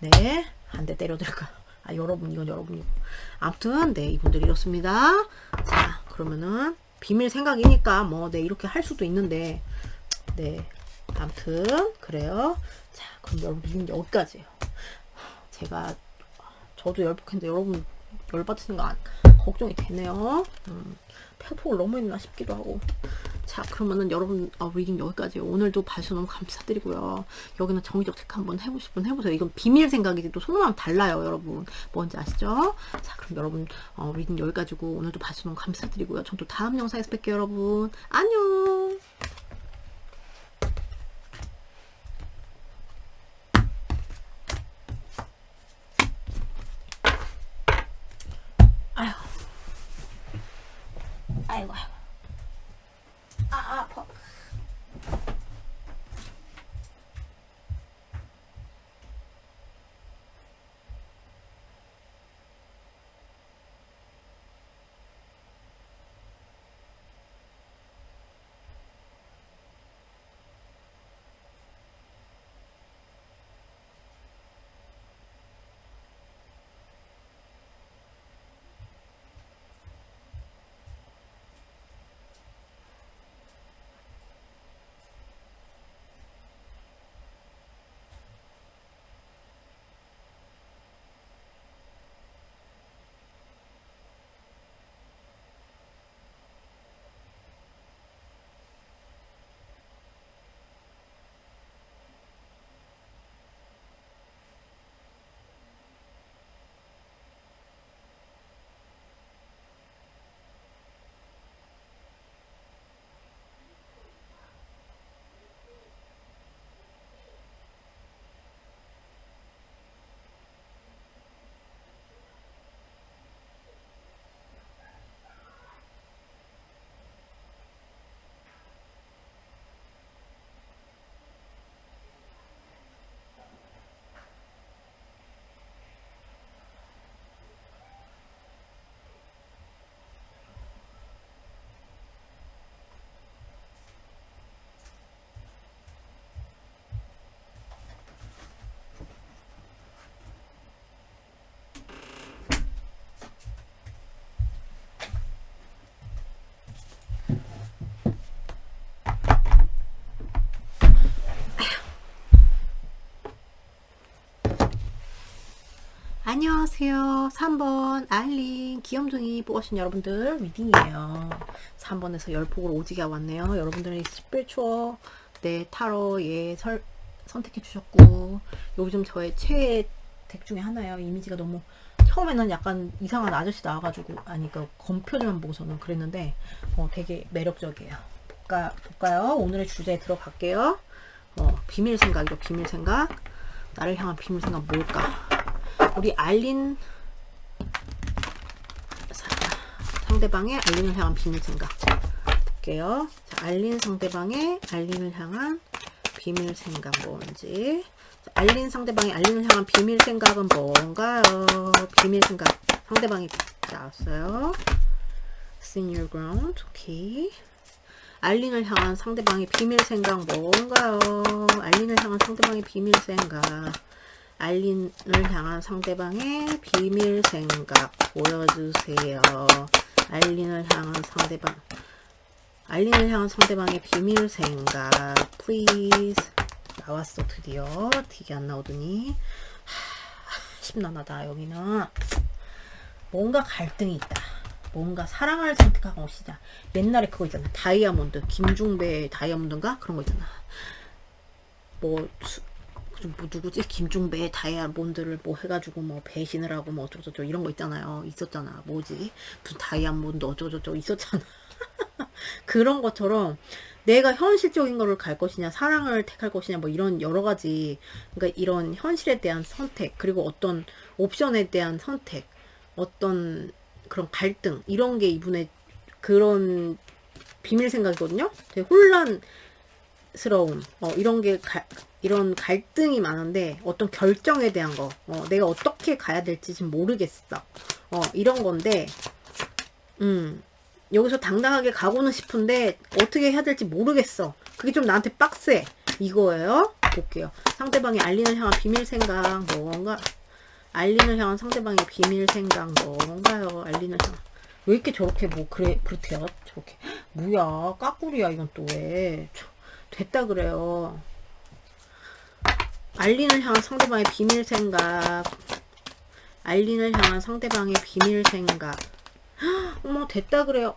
네, 한 대 때려드릴까? 아, 여러분 이건 여러분이고. 아무튼 네, 이분들 이렇습니다. 자, 그러면은 비밀 생각이니까 뭐 네 이렇게 할 수도 있는데 네, 아무튼 그래요. 자, 그럼 여러분 여기까지예요. 제가 저도 열폭했는데 여러분 열받으신 거 걱정이 되네요. 페이폭을 너무 했나 싶기도 하고. 자, 그러면은 여러분 리딩 여기까지예요. 오늘도 봐주셔서 너무 감사드리고요. 여기는 정의적 체크 한번 해보실 분 해보세요. 이건 비밀 생각이지 또 속마음 달라요, 여러분. 뭔지 아시죠? 자, 그럼 여러분 리딩 여기까지고 오늘도 봐주셔서 너무 감사드리고요. 전 또 다음 영상에서 뵐게요, 여러분. 안녕. 아휴, 아이고, 아이고. 아파. 안녕하세요. 3번 알린 귀염둥이 뽑으신 여러분들 리딩이에요. 3번에서 열폭으로 오지게 왔네요. 여러분들은 스피리추얼 네 타로 선택해 주셨고 요즘 저의 최애 덱 중에 하나예요. 이미지가 너무 처음에는 약간 이상한 아저씨 나와가지고 아니 그 검표지만 보고서는 그랬는데 되게 매력적이에요. 볼까요? 오늘의 주제에 들어갈게요. 비밀 생각이죠. 비밀 생각. 나를 향한 비밀 생각 뭘까? 우리 알린 상대방의 알린을 향한 비밀 생각 볼게요. 자, 알린 상대방의 알린을 향한 비밀 생각 뭔지. 자, 알린 상대방의 알린을 향한 비밀 생각은 뭔가요? 비밀 생각 상대방이 나왔어요. Senior ground. 오케이. 알린을 향한 상대방의 비밀 생각 뭔가요? 알린을 향한 상대방의 비밀 생각. 알린을 향한 상대방의 비밀 생각 보여주세요. 알린을 향한 상대방의 비밀 생각 please. 나왔어. 드디어 되게 안 나오더니 심란하다. 여기는 뭔가 갈등이 있다. 뭔가 사랑을 선택하고 시작. 옛날에 그거 있잖아. 다이아몬드 김중배 다이아몬드인가 그런 거 있잖아. 뭐 누구지? 김중배 다이아몬드를 뭐 해가지고 뭐 배신을 하고 뭐 어쩌고저쩌고 이런 거 있잖아요. 있었잖아. 뭐지? 무슨 다이아몬드 어쩌고저쩌고 있었잖아. 그런 것처럼 내가 현실적인 거를 갈 것이냐, 사랑을 택할 것이냐, 뭐 이런 여러 가지, 그러니까 이런 현실에 대한 선택, 그리고 어떤 옵션에 대한 선택, 어떤 그런 갈등, 이런 게 이분의 그런 비밀 생각이거든요. 되게 혼란스러움, 이런 갈등이 많은데, 어떤 결정에 대한 거, 내가 어떻게 가야 될지 지금 모르겠어. 이런 건데, 여기서 당당하게 가고는 싶은데 어떻게 해야 될지 모르겠어. 그게 좀 나한테 빡세. 이거예요. 볼게요. 상대방이 알린을 향한 비밀 생각 뭔가? 알린을 향한 상대방의 비밀 생각 뭔가요? 알린을 향한 왜 이렇게 저렇게 뭐 그렇대요. 저렇게 뭐야 까꿀이야 이건 또 왜? 됐다 그래요. 알린을 향한 상대방의 비밀 생각. 알린을 향한 상대방의 비밀 생각. 어머 됐다 그래요.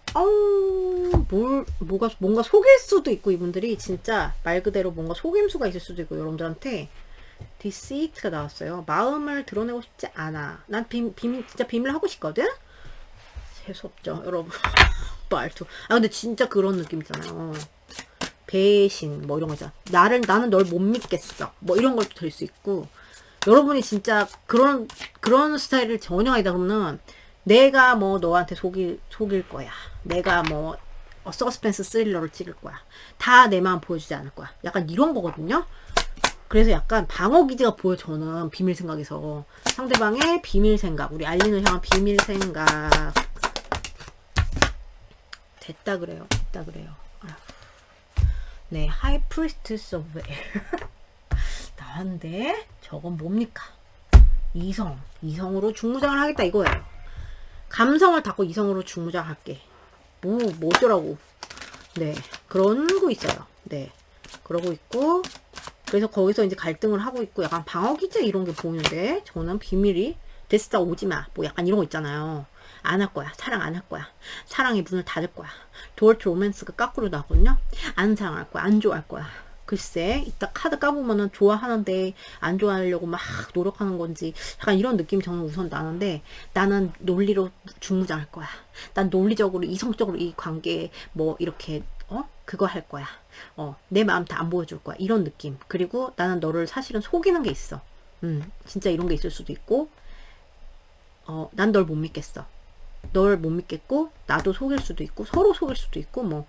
뭔가 속일 수도 있고 이분들이 진짜 말 그대로 뭔가 속임수가 있을 수도 있고 여러분들한테 deceit가 나왔어요. 마음을 드러내고 싶지 않아. 난 진짜 비밀 하고 싶거든. 재수없죠 여러분. 말투. 근데 진짜 그런 느낌 있잖아요. 배신 뭐 이런 거 있잖아. 나는 널 못 믿겠어. 뭐 이런 것도 될 수 있고. 여러분이 진짜 그런 스타일을 전혀 아니다 그러면 내가 뭐 너한테 속일 거야. 내가 뭐 서스펜스 스릴러를 찍을 거야. 다 내 마음 보여주지 않을 거야. 약간 이런 거거든요. 그래서 약간 방어 기제가 보여 저는 비밀 생각에서. 상대방의 비밀 생각. 우리 알린을 향한 비밀 생각. 됐다 그래요. 네, High Priestess of Air. 나한데 저건 뭡니까? 이성으로 중무장을 하겠다 이거예요. 감성을 닫고 이성으로 중무장할게. 뭐 어쩌라고. 네, 그런 거 있어요. 네, 그러고 있고. 그래서 거기서 이제 갈등을 하고 있고 약간 방어기제 이런 게 보이는데 저는 비밀이 됐다 오지마 뭐 약간 이런 거 있잖아요. 안 할 거야. 사랑 안 할 거야. 사랑의 문을 닫을 거야. 도어트 로맨스가 까꾸로 나거든요. 안 사랑할 거야. 안 좋아할 거야. 글쎄 이따 카드 까보면은 좋아하는데 안 좋아하려고 막 노력하는 건지 약간 이런 느낌이 저는 우선 나는데 나는 논리로 중무장할 거야. 난 논리적으로 이성적으로 이 관계에 뭐 이렇게 그거 할 거야. 내 마음 다 안 보여줄 거야. 이런 느낌. 그리고 나는 너를 사실은 속이는 게 있어. 진짜 이런 게 있을 수도 있고 난 널 못 믿겠어. 널 못 믿겠고 나도 속일 수도 있고 서로 속일 수도 있고 뭐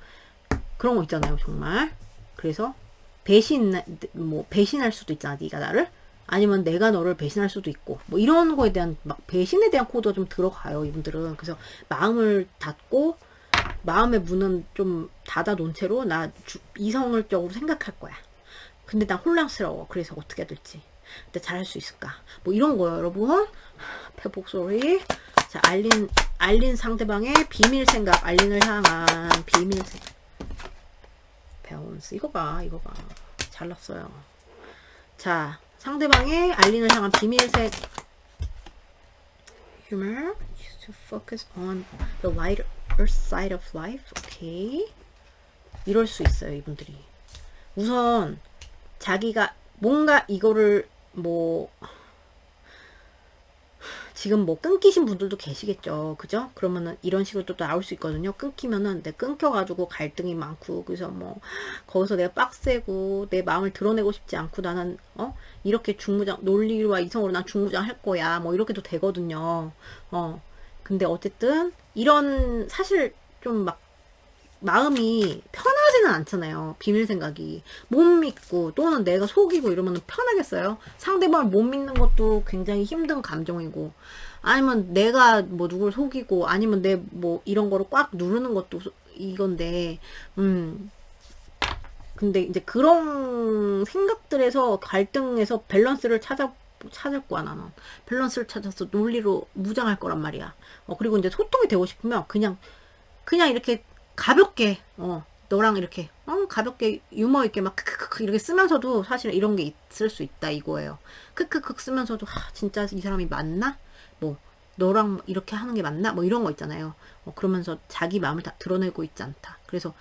그런 거 있잖아요 정말. 그래서 배신할 수도 있잖아 네가 나를. 아니면 내가 너를 배신할 수도 있고 뭐 이런 거에 대한 막 배신에 대한 코드가 좀 들어가요 이분들은. 그래서 마음을 닫고 마음의 문은 좀 닫아 놓은 채로 나 이성적으로 생각할 거야. 근데 난 혼란스러워. 그래서 어떻게 해야 될지. 근데 잘할 수 있을까? 뭐 이런 거요 여러분. 회복 소리. 자, 알린 상대방의 비밀 생각. 알린을 향한 비밀 생각. 배운스. 이거 봐. 잘났어요. 자, 상대방의 알린을 향한 비밀 생각. Humor is to focus on the lighter side of life. 오케이. 이럴 수 있어요 이분들이. 우선 자기가 뭔가 이거를 뭐 지금 뭐 끊기신 분들도 계시겠죠. 그죠? 그러면은 이런 식으로 또 나올 수 있거든요. 끊기면은 내 끊겨가지고 갈등이 많고 그래서 뭐 거기서 내가 빡세고 내 마음을 드러내고 싶지 않고 나는 이렇게 중무장 논리와 이성으로 난 중무장 할 거야 뭐 이렇게도 되거든요. 근데 어쨌든 이런 사실 좀 막 마음이 편하지는 않잖아요. 비밀 생각이 못 믿고 또는 내가 속이고 이러면 편하겠어요? 상대방을 못 믿는 것도 굉장히 힘든 감정이고 아니면 내가 뭐 누굴 속이고 아니면 내 뭐 이런 거를 꽉 누르는 것도 이건데 근데 이제 그런 생각들에서 갈등에서 밸런스를 찾을 거야 나는. 밸런스를 찾아서 논리로 무장할 거란 말이야. 그리고 이제 소통이 되고 싶으면 그냥 이렇게 가볍게 너랑 이렇게 가볍게 유머 있게 막 크크크 이렇게 쓰면서도 사실 이런 게 있을 수 있다 이거예요. 크크크 쓰면서도 진짜 이 사람이 맞나? 뭐 너랑 이렇게 하는 게 맞나? 뭐 이런 거 있잖아요. 그러면서 자기 마음을 다 드러내고 있지 않다. 그래서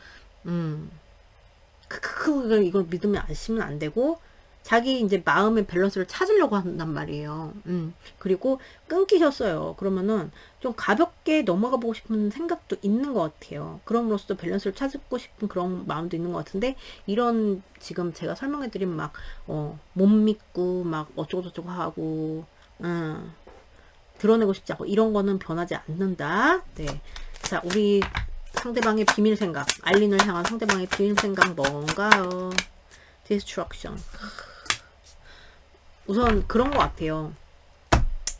크크크 이걸 믿으면 아시면 안 되고 자기 이제 마음의 밸런스를 찾으려고 한단 말이에요. 그리고 끊기셨어요. 그러면은 좀 가볍게 넘어가 보고 싶은 생각도 있는 것 같아요. 그럼으로써 밸런스를 찾고 싶은 그런 마음도 있는 것 같은데, 이런 지금 제가 설명해드린 막, 못 믿고 막 어쩌고저쩌고 하고, 드러내고 싶지 않고 이런 거는 변하지 않는다. 네. 자, 우리 상대방의 비밀 생각, 알린을 향한 상대방의 비밀 생각 뭔가요? 디스트럭션. 우선 그런 것 같아요.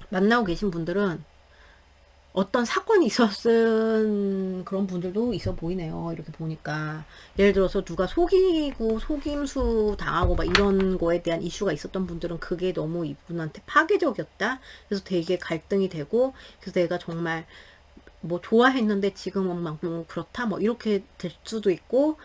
만나고 계신 분들은 어떤 사건이 있었은 그런 분들도 있어 보이네요. 이렇게 보니까. 예를 들어서 누가 속이고 속임수 당하고 막 이런 거에 대한 이슈가 있었던 분들은 그게 너무 이분한테 파괴적이었다. 그래서 되게 갈등이 되고, 그래서 내가 정말 뭐 좋아했는데 지금은 막 뭐 그렇다 뭐 이렇게 될 수도 있고,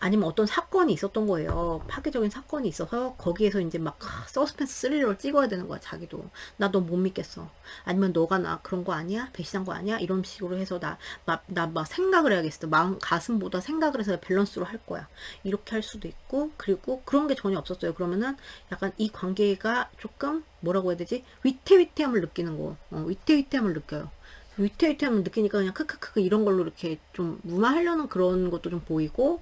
아니면 어떤 사건이 있었던 거예요. 파괴적인 사건이 있어서 거기에서 이제 막 서스펜스 스릴러를 찍어야 되는 거야. 자기도 나 너 못 믿겠어. 아니면 너가 나 그런 거 아니야? 배신한 거 아니야? 이런 식으로 해서 나 막 생각을 해야겠어. 마음 가슴보다 생각을 해서 밸런스로 할 거야. 이렇게 할 수도 있고, 그리고 그런 게 전혀 없었어요. 그러면은 약간 이 관계가 조금 뭐라고 해야 되지? 위태위태함을 느끼는 거. 위태위태함을 느껴요. 위태위태함을 느끼니까 그냥 크크크 이런 걸로 이렇게 좀 무마하려는 그런 것도 좀 보이고,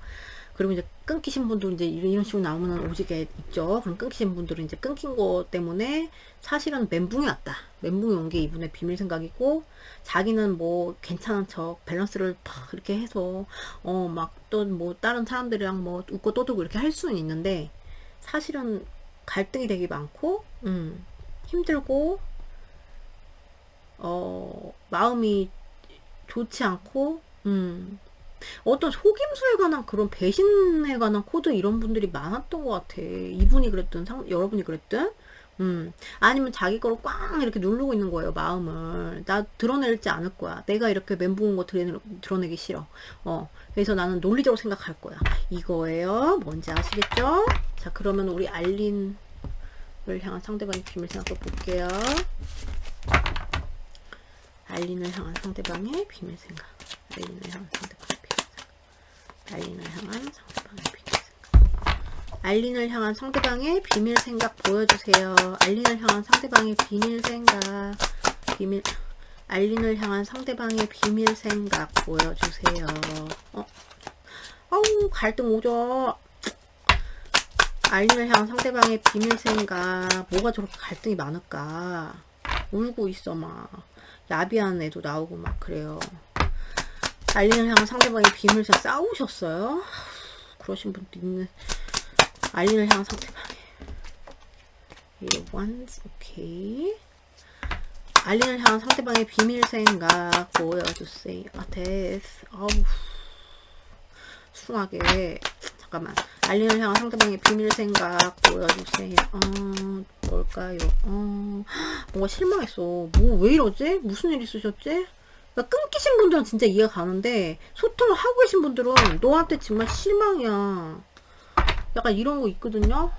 그리고 이제 끊기신 분도 이제 이런 식으로 나오면 오지게 있죠. 그럼 끊기신 분들은 이제 끊긴 거 때문에 사실은 멘붕이 왔다. 멘붕이 온 게 이분의 비밀 생각이고, 자기는 뭐 괜찮은 척 밸런스를 팍 이렇게 해서 막 또 뭐 다른 사람들이랑 뭐 웃고 떠들고 이렇게 할 수는 있는데, 사실은 갈등이 되게 많고 힘들고 마음이 좋지 않고 어떤 속임수에 관한 그런 배신에 관한 코드 이런 분들이 많았던 것 같아. 이분이 그랬든 여러분이 그랬든. 아니면 자기 거를 꽝 이렇게 누르고 있는 거예요. 마음을 나 드러낼지 않을 거야. 내가 이렇게 멘붕 온 거 드러내기 싫어. 그래서 나는 논리적으로 생각할 거야. 이거예요. 뭔지 아시겠죠? 자, 그러면 우리 알린을 향한 상대방의 비밀 생각도 볼게요. 알린을 향한 상대방의 비밀 생각. 알린을 향한 상대방의 비밀 생각. 알린을 향한 상대방의 비밀 생각. 알린을 향한 상대방의 비밀 생각 보여주세요. 알린을 향한 상대방의 비밀 생각. 알린을 향한 상대방의 비밀 생각 보여주세요. 어우, 갈등 오죠. 알린을 향한 상대방의 비밀 생각. 뭐가 저렇게 갈등이 많을까? 울고 있어, 막. 야비한 애도 나오고 막 그래요. 알린을 향한 상대방의 비밀을 싸우셨어요? 그러신 분도 있는. 알린을 향한 상대방의 once, 오케이. 알린을 향한 상대방의 비밀 생각 보여주세요. 됐어. 아우, 숭하게. 잠깐만. 알린을 향한 상대방의 비밀 생각 보여주세요. 뭘까요? 뭔가 실망했어. 뭐 왜 이러지? 무슨 일 있으셨지? 그러니까 끊기신 분들은 진짜 이해가 가는데, 소통을 하고 계신 분들은 너한테 정말 실망이야. 약간 이런 거 있거든요.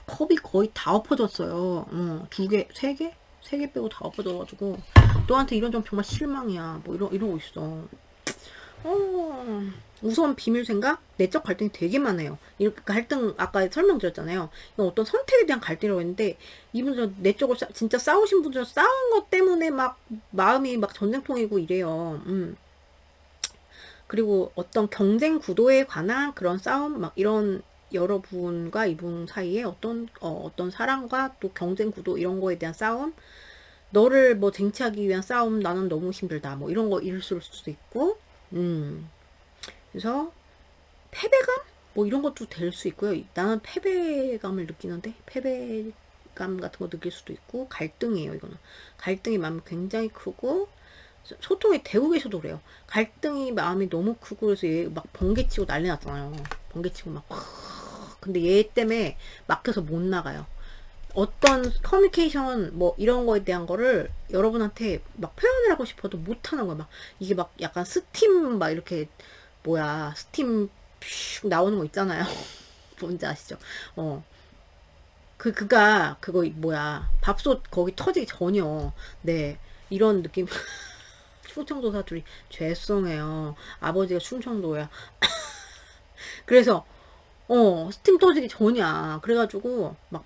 컵이 거의 다 엎어졌어요. 두 개, 세 개? 세 개 빼고 다 엎어져가지고 너한테 이런 점 정말 실망이야. 뭐 이러고 있어. 우선 비밀 생각, 내적 갈등이 되게 많아요. 이렇게 갈등 아까 설명드렸잖아요. 이건 어떤 선택에 대한 갈등이라고 했는데, 이분들 내적으로 진짜 싸우신 분들 싸운 것 때문에 막 마음이 막 전쟁통이고 이래요. 그리고 어떤 경쟁 구도에 관한 그런 싸움 막 이런, 여러분과 이분 사이에 어떤 사랑과 또 경쟁 구도 이런 거에 대한 싸움, 너를 뭐 쟁취하기 위한 싸움, 나는 너무 힘들다 뭐 이런 거 있을 수도 있고, 그래서 패배감 뭐 이런 것도 될 수 있고요. 나는 패배감을 느끼는데 패배감 같은 거 느낄 수도 있고, 갈등이에요. 이거는 갈등의 마음이 굉장히 크고, 소통이 되고 계셔도 그래요. 갈등이 마음이 너무 크고, 그래서 얘 막 번개치고 난리 났잖아요. 번개치고 막. 근데 얘 때문에 막혀서 못 나가요. 어떤 커뮤니케이션 뭐 이런 거에 대한 거를 여러분한테 막 표현을 하고 싶어도 못 하는 거야. 막 이게 막 약간 스팀 막 이렇게 스팀 슉 나오는 거 있잖아요. 뭔지 아시죠? 그거 뭐야, 밥솥 거기 터지기 전이요. 네, 이런 느낌. 충청도 사투리 죄송해요. 아버지가 충청도야. 그래서 스팀 터지기 전이야. 그래가지고 막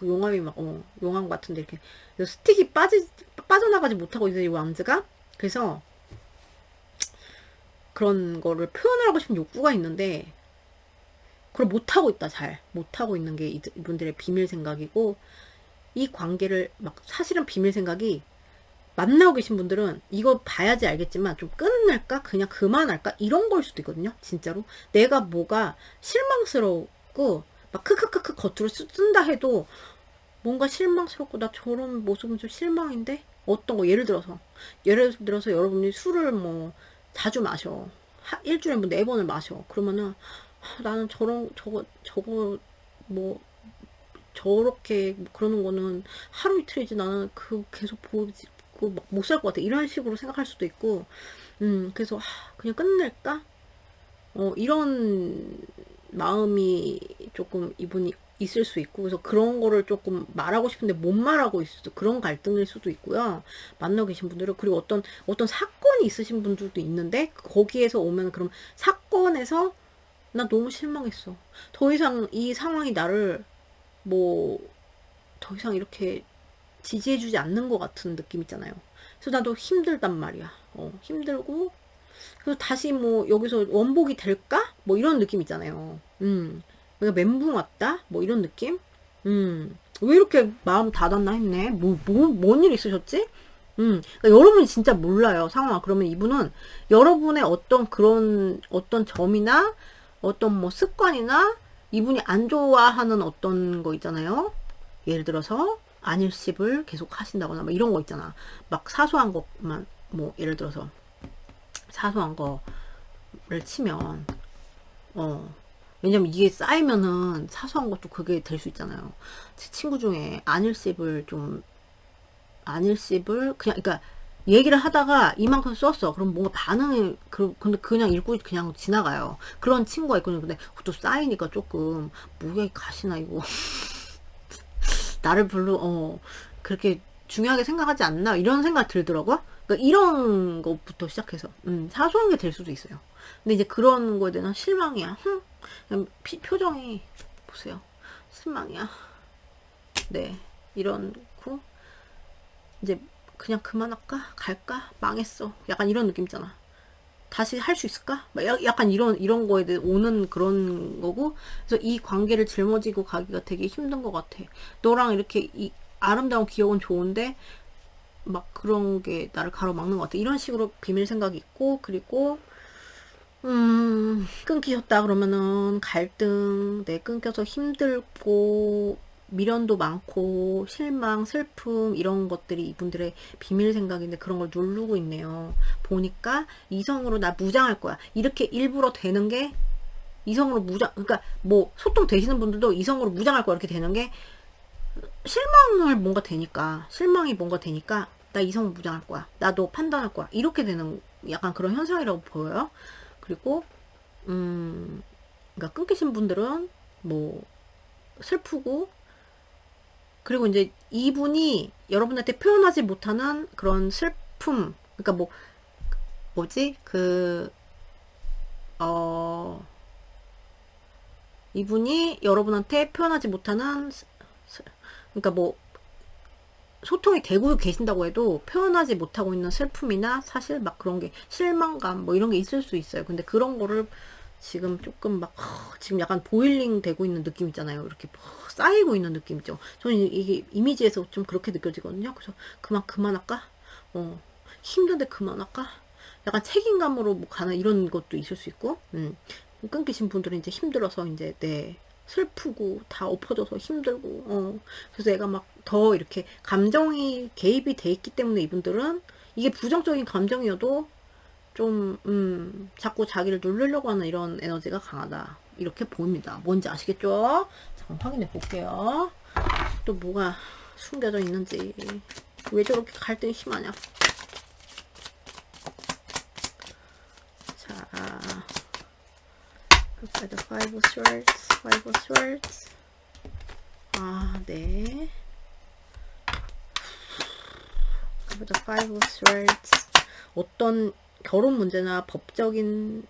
용암이 막 용암 같은데 이렇게 스틱이 빠져나가지 못하고 있어요, 이 왕즈가. 그래서 그런 거를 표현을 하고 싶은 욕구가 있는데 그걸 못하고 있다. 잘 못하고 있는 게 이분들의 비밀 생각이고, 이 관계를 막 사실은 비밀 생각이 만나고 계신 분들은 이거 봐야지 알겠지만 좀 끝낼까? 그냥 그만할까? 이런 걸 수도 있거든요. 진짜로 내가 뭐가 실망스럽고 막 크크크크 겉으로 쓴다 해도 뭔가 실망스럽고 나 저런 모습은 좀 실망인데, 어떤 거 예를 들어서 여러분이 술을 뭐 자주 마셔. 일주일에 뭐 4번을 마셔. 그러면은 나는 저거 뭐 저렇게 그러는 거는 하루 이틀이지, 나는 그 계속 보지 못 살 것 같아. 이런 식으로 생각할 수도 있고, 그래서 그냥 끝낼까? 이런 마음이 조금 이분이 있을 수 있고, 그래서 그런 거를 조금 말하고 싶은데 못 말하고 있어서 그런 갈등일 수도 있고요. 만나고 계신 분들은. 그리고 어떤 사건이 있으신 분들도 있는데 거기에서 오면, 그럼 사건에서 나 너무 실망했어. 더 이상 이 상황이 나를 뭐 더 이상 이렇게 지지해주지 않는 것 같은 느낌 있잖아요. 그래서 나도 힘들단 말이야. 힘들고, 그래서 다시 뭐 여기서 원복이 될까? 뭐 이런 느낌 있잖아요. 내가 멘붕 왔다? 뭐 이런 느낌? 왜 이렇게 마음 닫았나 했네. 뭔 일 있으셨지? 그러니까 여러분이 진짜 몰라요, 상황. 그러면 이분은 여러분의 어떤 점이나 어떤 뭐 습관이나 이분이 안 좋아하는 어떤 거 있잖아요. 예를 들어서 안일십을 계속 하신다거나 막 이런 거 있잖아. 막 사소한 것만, 뭐 예를 들어서 사소한 거를 치면 왜냐면 이게 쌓이면은 사소한 것도 그게 될 수 있잖아요. 제 친구 중에 안일십을 그냥, 그러니까 얘기를 하다가 이만큼 썼어. 그럼 뭔가 반응이, 근데 그냥 읽고 그냥 지나가요. 그런 친구가 있거든요. 근데 또 쌓이니까 조금, 뭐야, 이 가시나, 이거. 나를 별로, 그렇게 중요하게 생각하지 않나? 이런 생각 들더라고요. 그러니까 이런 것부터 시작해서, 사소한 게 될 수도 있어요. 근데 이제 그런 거에 대한 실망이야. 그냥 표정이, 보세요. 실망이야. 네. 이런고, 이제, 그냥 그만할까? 갈까? 망했어. 약간 이런 느낌 있잖아. 다시 할 수 있을까? 약간 이런 거에 대해 오는 그런 거고, 그래서 이 관계를 짊어지고 가기가 되게 힘든 것 같아. 너랑 이렇게 이 아름다운 기억은 좋은데, 막 그런 게 나를 가로막는 것 같아. 이런 식으로 비밀 생각이 있고, 그리고, 끊기셨다 그러면은 갈등, 끊겨서 힘들고, 미련도 많고 실망, 슬픔 이런 것들이 이분들의 비밀 생각인데 그런 걸 누르고 있네요. 보니까 이성으로 나 무장할 거야. 이렇게 일부러 되는 게 이성으로 그러니까 뭐 소통 되시는 분들도 이성으로 무장할 거야 이렇게 되는 게 실망이 뭔가 되니까 나 이성으로 무장할 거야. 나도 판단할 거야. 이렇게 되는 약간 그런 현상이라고 보여요. 그리고 그러니까 끊기신 분들은 뭐 슬프고, 그리고 이제 이분이 여러분한테 표현하지 못하는 그런 슬픔, 그러니까 이분이 여러분한테 표현하지 못하는, 그러니까 뭐 소통이 되고 계신다고 해도 표현하지 못하고 있는 슬픔이나 사실 막 그런 게 실망감 뭐 이런 게 있을 수 있어요. 근데 그런 거를 지금 조금 막 지금 약간 보일링 되고 있는 느낌 있잖아요. 이렇게 쌓이고 있는 느낌 있죠. 저는 이게 이미지에서 좀 그렇게 느껴지거든요. 그래서 그만할까? 힘든데 그만할까? 약간 책임감으로 뭐 가는 이런 것도 있을 수 있고, 끊기신 분들은 이제 힘들어서 이제 슬프고 다 엎어져서 힘들고, 그래서 애가 막 더 이렇게 감정이 개입이 돼 있기 때문에 이분들은 이게 부정적인 감정이어도 좀 자꾸 자기를 누르려고 하는 이런 에너지가 강하다 이렇게 보입니다. 뭔지 아시겠죠? 잠깐 확인해 볼게요. 또 뭐가 숨겨져 있는지, 왜 저렇게 갈등이 심하냐. 자, The Five of Swords. 네. The Five of Swords. 어떤 결혼 문제나 법적인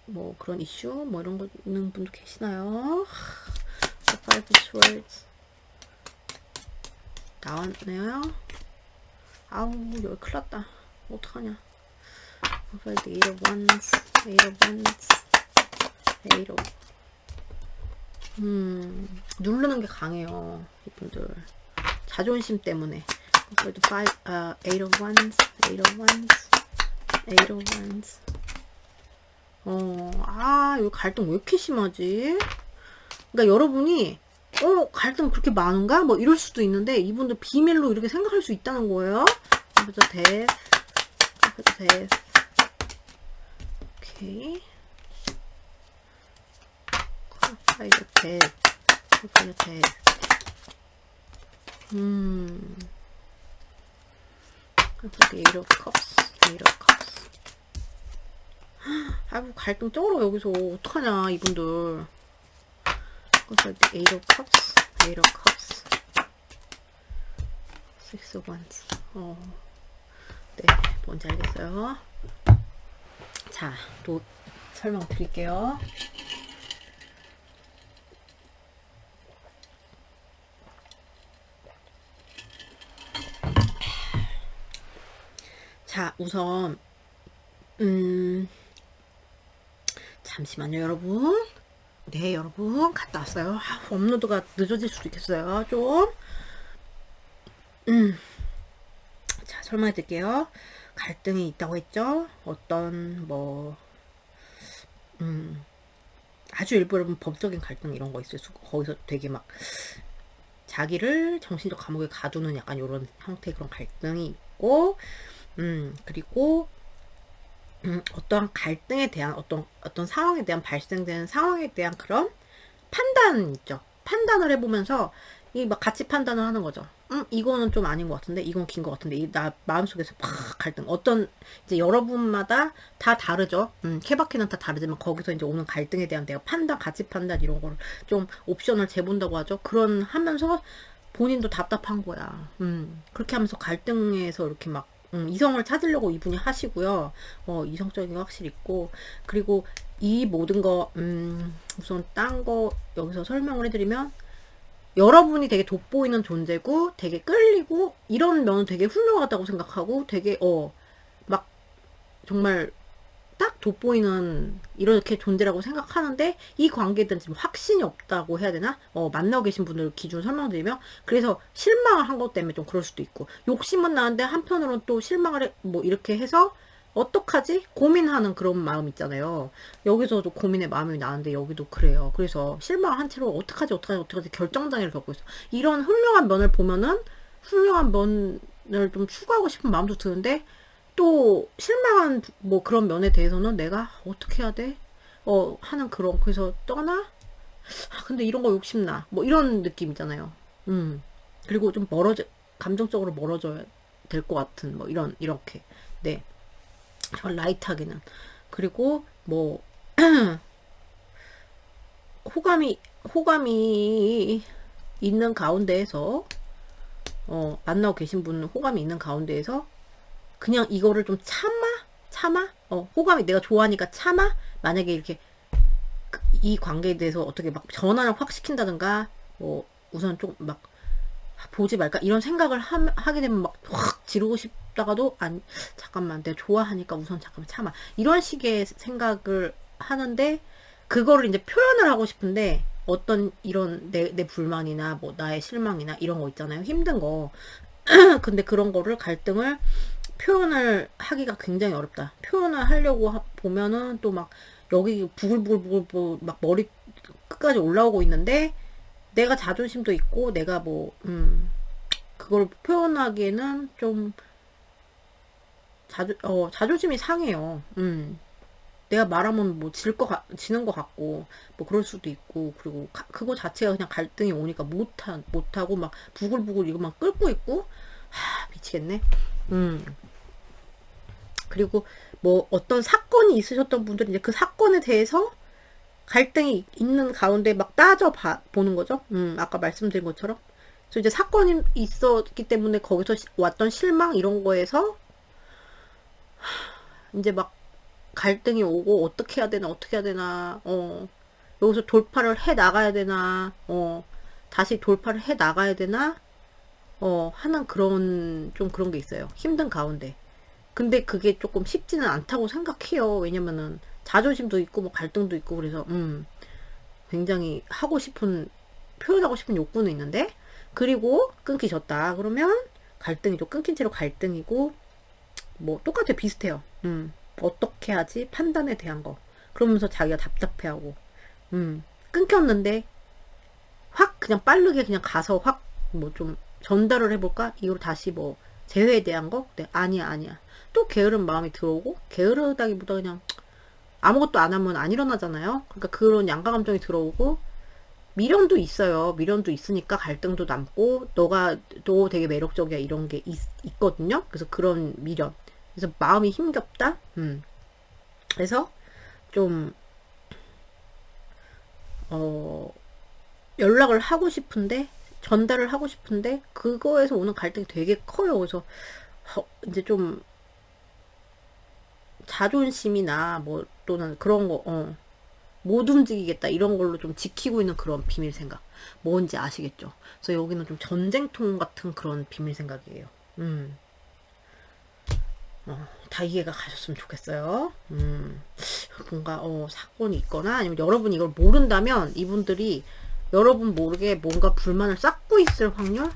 뭐 그런 이슈 뭐 이런 거 있는 분도 계시나요? The Five of Swords 나왔네요. 아우 여기 큰일 났다. 어떡하냐. The Eight of Wands, Eight of Wands, Eight of 누르는 게 강해요 이분들. 자존심 때문에. 그래도 Eight of Wands, Eight of Wands, Eight of Wands. 여기 갈등 왜 이렇게 심하지? 그러니까 여러분이 갈등 그렇게 많은가? 뭐 이럴 수도 있는데 이분들 비밀로 이렇게 생각할 수 있다는 거예요. 그래서 death, death. 오케이. 이거 death, 이거 death. Eight of Cups, Eight of Cups. 아이고 갈등 쩔어 여기서. 어떡하냐 이분들. 그래서 Eight of Cups, Eight of Cups, Six of Wands. 네, 뭔지 알겠어요. 자, 또 설명 드릴게요. 자, 우선 잠시만요 여러분. 네 여러분 갔다 왔어요. 업로드가 늦어질 수도 있겠어요 좀. 자 설명해 드릴게요. 갈등이 있다고 했죠. 어떤 뭐 아주 일부 여러분 법적인 갈등 이런 거 있어요. 거기서 되게 막 자기를 정신적 감옥에 가두는 약간 이런 형태의 그런 갈등이 있고, 그리고 어떠한 갈등에 대한 어떤 상황에 대한 발생되는 상황에 대한 그런 판단 있죠. 판단을 해보면서 이 막 같이 판단을 하는 거죠. 이거는 좀 아닌 것 같은데, 이건 긴 것 같은데, 나 마음속에서 팍 갈등. 어떤 이제 여러분마다 다 다르죠. 케바케는 다 다르지만 거기서 이제 오는 갈등에 대한 내가 판단, 가치 판단 이런 거를 좀 옵션을 재본다고 하죠. 그런 하면서 본인도 답답한 거야. 그렇게 하면서 갈등에서 이렇게 막 이성을 찾으려고 이분이 하시고요. 이성적인 거 확실히 있고, 그리고 이 모든 거 우선 딴 거 여기서 설명을 해드리면, 여러분이 되게 돋보이는 존재고 되게 끌리고 이런 면은 되게 훌륭하다고 생각하고 되게 막 정말 딱 돋보이는 이렇게 존재라고 생각하는데, 이 관계에 대한 지금 확신이 없다고 해야 되나? 만나고 계신 분들 기준 설명드리면, 그래서 실망을 한 것 때문에 좀 그럴 수도 있고, 욕심은 나는데 한편으로는 또 실망을 뭐 이렇게 해서 어떡하지? 고민하는 그런 마음 있잖아요. 여기서도 고민의 마음이 나는데 여기도 그래요. 그래서 실망을 한 채로 어떡하지 결정장애를 겪고 있어. 이런 훌륭한 면을 보면은 훌륭한 면을 좀 추구하고 싶은 마음도 드는데, 또 실망한 뭐 그런 면에 대해서는 내가 어떻게 해야 돼? 하는 그런, 그래서 떠나? 근데 이런 거 욕심나. 뭐 이런 느낌 있잖아요. 그리고 좀 감정적으로 멀어져야 될 것 같은 뭐 이렇게. 네. 저 라이트하게는. 그리고 뭐 호감이 있는 가운데에서 만나고 계신 분은 호감이 있는 가운데에서 그냥 이거를 좀 참아? 호감이 내가 좋아하니까 참아? 만약에 이렇게 이 관계에 대해서 어떻게 막 전환을 확 시킨다든가, 뭐 우선 좀 막 보지 말까 이런 생각을 하게 되면 막 확 지르고 싶다가도, 아니 잠깐만 내가 좋아하니까 우선 잠깐만 참아, 이런 식의 생각을 하는데, 그거를 이제 표현을 하고 싶은데 어떤 이런 내 불만이나 뭐 나의 실망이나 이런 거 있잖아요. 힘든 거. 근데 그런 거를 갈등을 표현을 하기가 굉장히 어렵다. 표현을 하려고 보면은 또 막 여기 부글부글 막 머리 끝까지 올라오고 있는데, 내가 자존심도 있고 내가 뭐 그걸 표현하기에는 좀 자존심이 상해요. 내가 말하면 뭐 지는 것 같고 뭐 그럴 수도 있고, 그리고 그거 자체가 그냥 갈등이 오니까 못하고 막 부글부글 이거 막 끓고 있고, 미치겠네. 그리고 뭐 어떤 사건이 있으셨던 분들은 이제 그 사건에 대해서 갈등이 있는 가운데 막 보는 거죠. 아까 말씀드린 것처럼 그래서 이제 사건이 있었기 때문에 거기서 왔던 실망 이런 거에서 이제 막 갈등이 오고 어떻게 해야 되나 어떻게 해야 되나 여기서 돌파를 해 나가야 되나 다시 돌파를 해 나가야 되나 하는 그런 좀 그런 게 있어요. 힘든 가운데. 근데 그게 조금 쉽지는 않다고 생각해요. 왜냐면은 자존심도 있고 뭐 갈등도 있고 그래서 굉장히 하고 싶은 표현하고 싶은 욕구는 있는데 그리고 끊기셨다 그러면 갈등이죠. 끊긴 채로 갈등이고 뭐 똑같아 비슷해요. 어떻게 하지 판단에 대한 거 그러면서 자기가 답답해하고 끊겼는데 확 그냥 빠르게 그냥 가서 확 뭐 좀 전달을 해볼까 이걸 다시 뭐 재회에 대한 거 네, 아니야 아니야 또 게으른 마음이 들어오고 게으르다기보다 그냥 아무것도 안 하면 안 일어나잖아요. 그러니까 그런 양가 감정이 들어오고 미련도 있어요. 미련도 있으니까 갈등도 남고 너가 너 되게 매력적이야 이런 게 있거든요. 그래서 그런 미련. 그래서 마음이 힘겹다. 그래서 좀 어, 연락을 하고 싶은데 전달을 하고 싶은데 그거에서 오는 갈등이 되게 커요. 그래서 이제 좀 자존심이나 뭐 또는 그런 거 못 움직이겠다 이런 걸로 좀 지키고 있는 그런 비밀 생각 뭔지 아시겠죠? 그래서 여기는 좀 전쟁통 같은 그런 비밀 생각이에요. 다 이해가 가셨으면 좋겠어요. 뭔가 사건이 있거나 아니면 여러분이 이걸 모른다면 이분들이 여러분 모르게 뭔가 불만을 쌓고 있을 확률?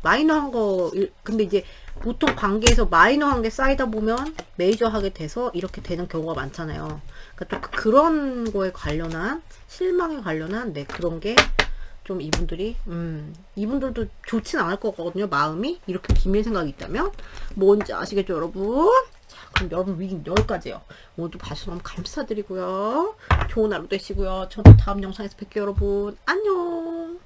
마이너한 거 근데 이제 보통 관계에서 마이너한 게 쌓이다 보면 메이저하게 돼서 이렇게 되는 경우가 많잖아요. 그러니까 또 그런 거에 관련한 실망에 관련한 네 그런 게 좀 이분들이 이분들도 좋진 않을 거거든요. 마음이 이렇게 비밀 생각이 있다면 뭔지 아시겠죠 여러분? 자 그럼 여러분 리딩 여기까지요. 오늘도 봐주셔서 너무 감사드리고요. 좋은 하루 되시고요. 저도 다음 영상에서 뵐게요 여러분. 안녕.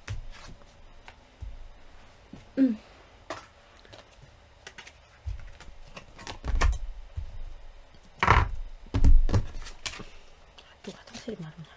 또 화장실이 마렵냐.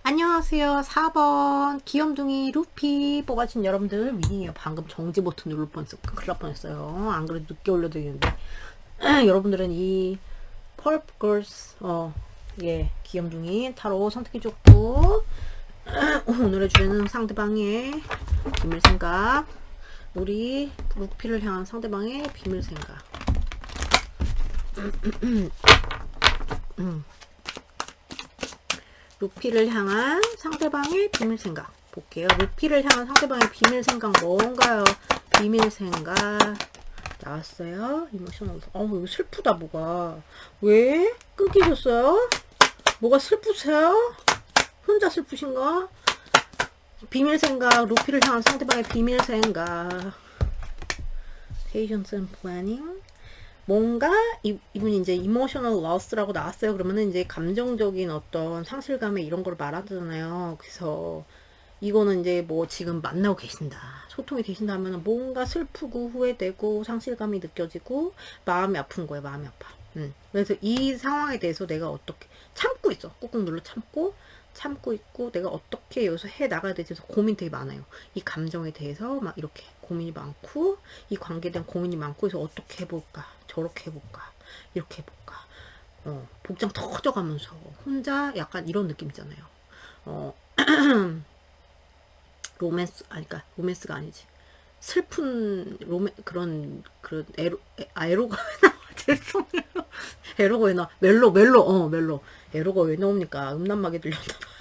안녕하세요. 4번 귀염둥이 루피 뽑아준 여러분들 위닝이에요. 방금 정지 버튼 누를 뻔했어. 큰일 날 뻔했어요. 안 그래도 늦게 올려드리는데 여러분들은 이 펄프 걸스 예 귀염둥이 타로 선택해줬고 오늘의 주제는 상대방의 비밀 생각, 우리 루피를 향한 상대방의 비밀 생각. 루피를 향한 상대방의 비밀 생각 볼게요. 루피를 향한 상대방의 비밀 생각 뭔가요? 비밀 생각 나왔어요. 이모셔널. 이거 슬프다. 뭐가 왜 끊기셨어요? 뭐가 슬프세요? 혼자 슬프신가? 비밀 생각, 루피를 향한 상대방의 비밀 생각. Patience and planning. 뭔가 이분이 이제 emotional loss라고 나왔어요. 그러면은 이제 감정적인 어떤 상실감에 이런 걸 말하잖아요. 그래서 이거는 이제 뭐 지금 만나고 계신다, 소통이 되신다 하면은 뭔가 슬프고 후회되고 상실감이 느껴지고 마음이 아픈 거예요. 마음이 아파. 그래서 이 상황에 대해서 내가 어떻게 참고 있어. 꾹꾹 눌러 참고 있고 내가 어떻게 여기서 해 나가야 되지 해서 고민 되게 많아요. 이 감정에 대해서 막 이렇게 고민이 많고 이 관계에 대한 고민이 많고 그래서 어떻게 해볼까, 저렇게 해볼까, 이렇게 해볼까, 복장 터져가면서 혼자 약간 이런 느낌 있잖아요. 그러니까 로맨스가 아니지. 슬픈 그런 에로가 왜 나와? 죄송해요. 에로가 왜 나와? 멜로. 에로가 왜 나옵니까? 음란막이 들렸나 봐.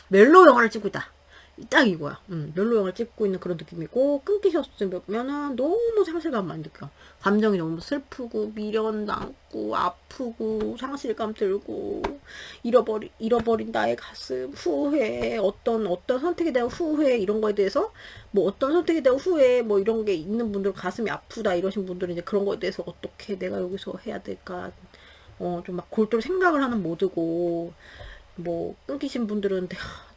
멜로 영화를 찍고 있다. 딱 이거야. 멜로 영화를 찍고 있는 그런 느낌이고, 끊기셨으면은 너무 상실감 많이 느껴. 감정이 너무 슬프고, 미련 남고, 아프고, 상실감 들고, 잃어버린 나의 가슴, 후회, 어떤 선택에 대한 후회, 이런 거에 대해서, 뭐 어떤 선택에 대한 후회, 뭐 이런 게 있는 분들, 가슴이 아프다, 이러신 분들은 이제 그런 거에 대해서 어떻게 내가 여기서 해야 될까, 좀 막 골똘 생각을 하는 모드고, 뭐 끊기신 분들은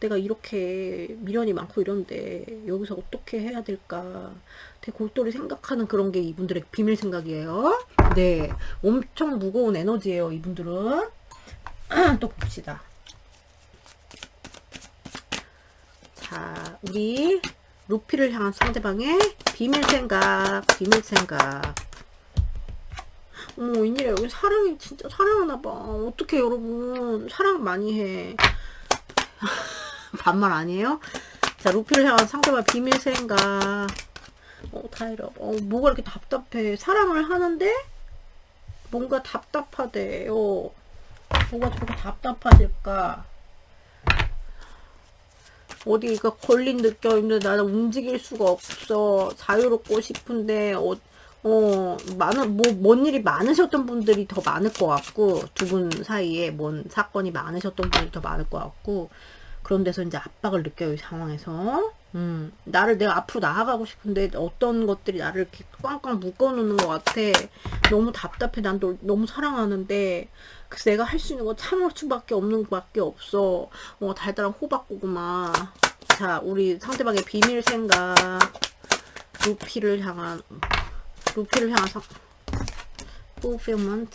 내가 이렇게 미련이 많고 이런데 여기서 어떻게 해야 될까 되게 골똘히 생각하는 그런 게 이분들의 비밀 생각이에요. 네, 엄청 무거운 에너지예요 이분들은. 또 봅시다. 자, 우리 루피를 향한 상대방의 비밀 생각. 웬일이야. 여기 사랑이 진짜 사랑하나봐. 어떡해, 여러분. 사랑 많이 해. 반말 아니에요? 자, 루피를 향한 상대방 비밀 생각. 타이럽. 뭐가 이렇게 답답해. 사랑을 하는데, 뭔가 답답하대요. 뭐가 저렇게 답답하실까? 어디가 걸린 느껴있는데 나는 움직일 수가 없어. 자유롭고 싶은데, 뭔 일이 많으셨던 분들이 더 많을 것 같고, 두 분 사이에 뭔 사건이 많으셨던 분들이 더 많을 것 같고, 그런 데서 이제 압박을 느껴요, 이 상황에서. 내가 앞으로 나아가고 싶은데, 어떤 것들이 나를 이렇게 꽝꽝 묶어놓는 것 같아. 너무 답답해. 난 널 너무 사랑하는데, 그래서 내가 할 수 있는 거 참을 수밖에 없는 것밖에 없어. 달달한 호박고구마. 자, 우리 상대방의 비밀 생각. 루피를 향한 fulfillment.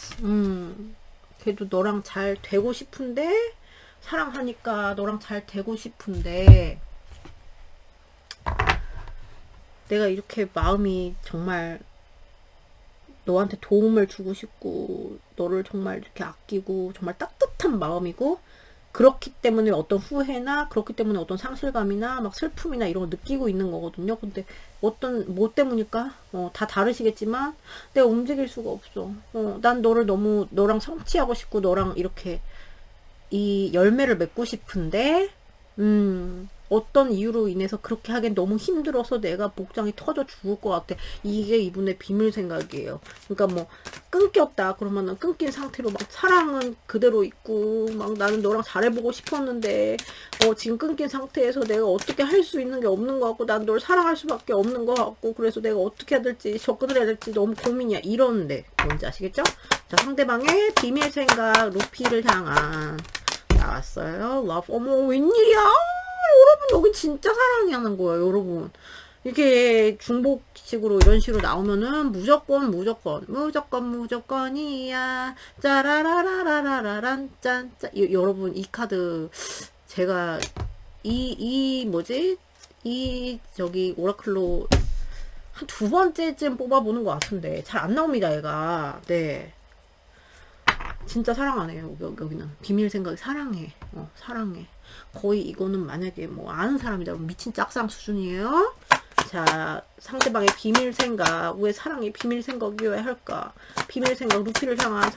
그래도 너랑 잘 되고 싶은데, 사랑하니까 너랑 잘 되고 싶은데, 내가 이렇게 마음이 정말 너한테 도움을 주고 싶고, 너를 정말 이렇게 아끼고, 정말 따뜻한 마음이고, 그렇기 때문에 어떤 후회나 그렇기 때문에 어떤 상실감이나 막 슬픔이나 이런 거 느끼고 있는 거거든요. 근데 뭐 때문일까? 다 다르시겠지만 내가 움직일 수가 없어. 난 너랑 성취하고 싶고 너랑 이렇게 이 열매를 맺고 싶은데 어떤 이유로 인해서 그렇게 하기엔 너무 힘들어서 내가 복장이 터져 죽을 것 같아. 이게 이분의 비밀 생각이에요. 그러니까 뭐 끊겼다 그러면은 끊긴 상태로 막 사랑은 그대로 있고 막 나는 너랑 잘해보고 싶었는데 지금 끊긴 상태에서 내가 어떻게 할 수 있는 게 없는 것 같고 난 널 사랑할 수밖에 없는 것 같고 그래서 내가 어떻게 해야 될지 접근을 해야 될지 너무 고민이야. 이런데 뭔지 아시겠죠? 자, 상대방의 비밀 생각 루피를 향한 나왔어요. love. 어머 웬일이야? 여러분 여기 진짜 사랑하는 거예요. 여러분 이게 중복식으로 이런 식으로 나오면은 무조건이야. 짜라라라라라란 짠짠. 여러분 이 카드 제가 뭐지? 저기 오라클로 한 두 번째쯤 뽑아보는 것 같은데 잘 안 나옵니다 얘가. 네, 진짜 사랑하네요. 여기는 비밀 생각이 사랑해. 사랑해. 거의 이거는 만약에 뭐 아는 사람이라면 미친 짝상 수준이에요. 자, 상대방의 비밀 생각. 왜 사랑의 비밀 생각이어야 할까? 비밀 생각. 루피를 향한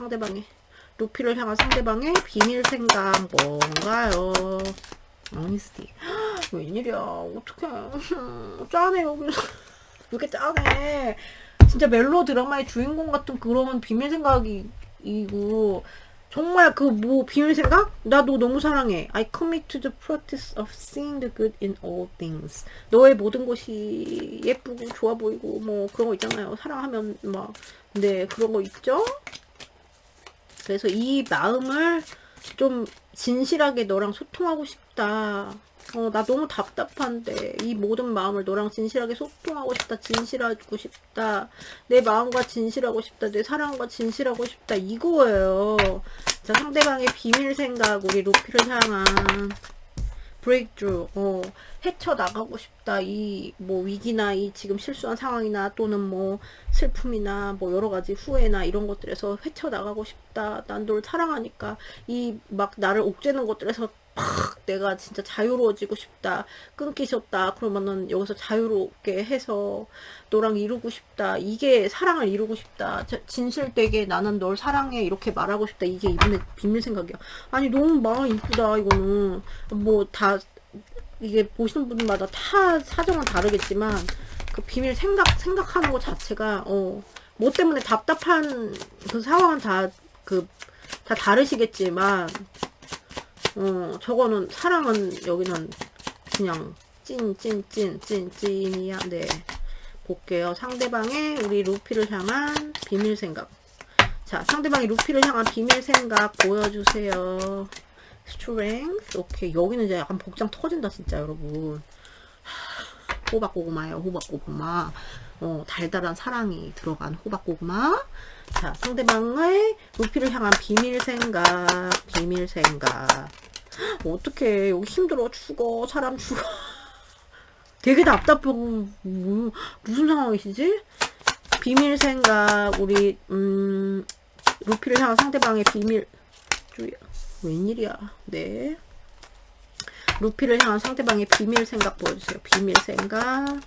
상대방의 비밀 생각 뭔가요? 어니스티. 웬일이야? 어떡해. 짠해 여기. 왜 이렇게 짠해? 진짜 멜로 드라마의 주인공 같은 그런 비밀 생각이고 정말 그 뭐 비밀 생각? 나도 너무 사랑해. I commit to the practice of seeing the good in all things. 너의 모든 것이 예쁘고 좋아 보이고 뭐 그런 거 있잖아요. 사랑하면 막 네, 그런 거 있죠? 그래서 이 마음을 좀 진실하게 너랑 소통하고 싶다. 나 너무 답답한데 이 모든 마음을 너랑 진실하게 소통하고 싶다. 진실하고 싶다. 내 마음과 진실하고 싶다. 내 사랑과 진실하고 싶다. 이거예요. 자, 상대방의 비밀 생각, 우리 루피를 향한 브레이크드루, 헤쳐나가고 싶다. 이 뭐 위기나 이 지금 실수한 상황이나 또는 뭐 슬픔이나 뭐 여러 가지 후회나 이런 것들에서 헤쳐나가고 싶다. 난 널 사랑하니까 이 막 나를 옥죄는 것들에서 팍 내가 진짜 자유로워지고 싶다. 끊기 싫다. 그러면은 여기서 자유롭게 해서 너랑 이루고 싶다. 이게 사랑을 이루고 싶다. 진실되게 나는 널 사랑해. 이렇게 말하고 싶다. 이게 이분의 비밀 생각이야. 아니 너무 마음 이쁘다. 이거는 뭐 다 이게 보시는 분마다 다 사정은 다르겠지만 그 비밀 생각하는 것 자체가 뭐 때문에 답답한 그 상황은 다 다르시겠지만 저거는 사랑은 여기는 그냥 찐이야. 네, 볼게요. 상대방의 우리 루피를 향한 비밀 생각. 자, 상대방이 루피를 향한 비밀 생각 보여주세요. 스트렝스. 오케이. 여기는 이제 약간 복장 터진다 진짜 여러분. 호박고구마예요. 호박고구마. 달달한 사랑이 들어간 호박고구마. 자, 상대방의 루피를 향한 비밀 생각. 어떡해. 여기 힘들어. 죽어. 사람 죽어. 되게 답답하고 무슨 상황이시지? 비밀 생각. 우리 루피를 향한 상대방의 비밀. 웬일이야. 네. 루피를 향한 상대방의 비밀 생각 보여주세요. 비밀 생각.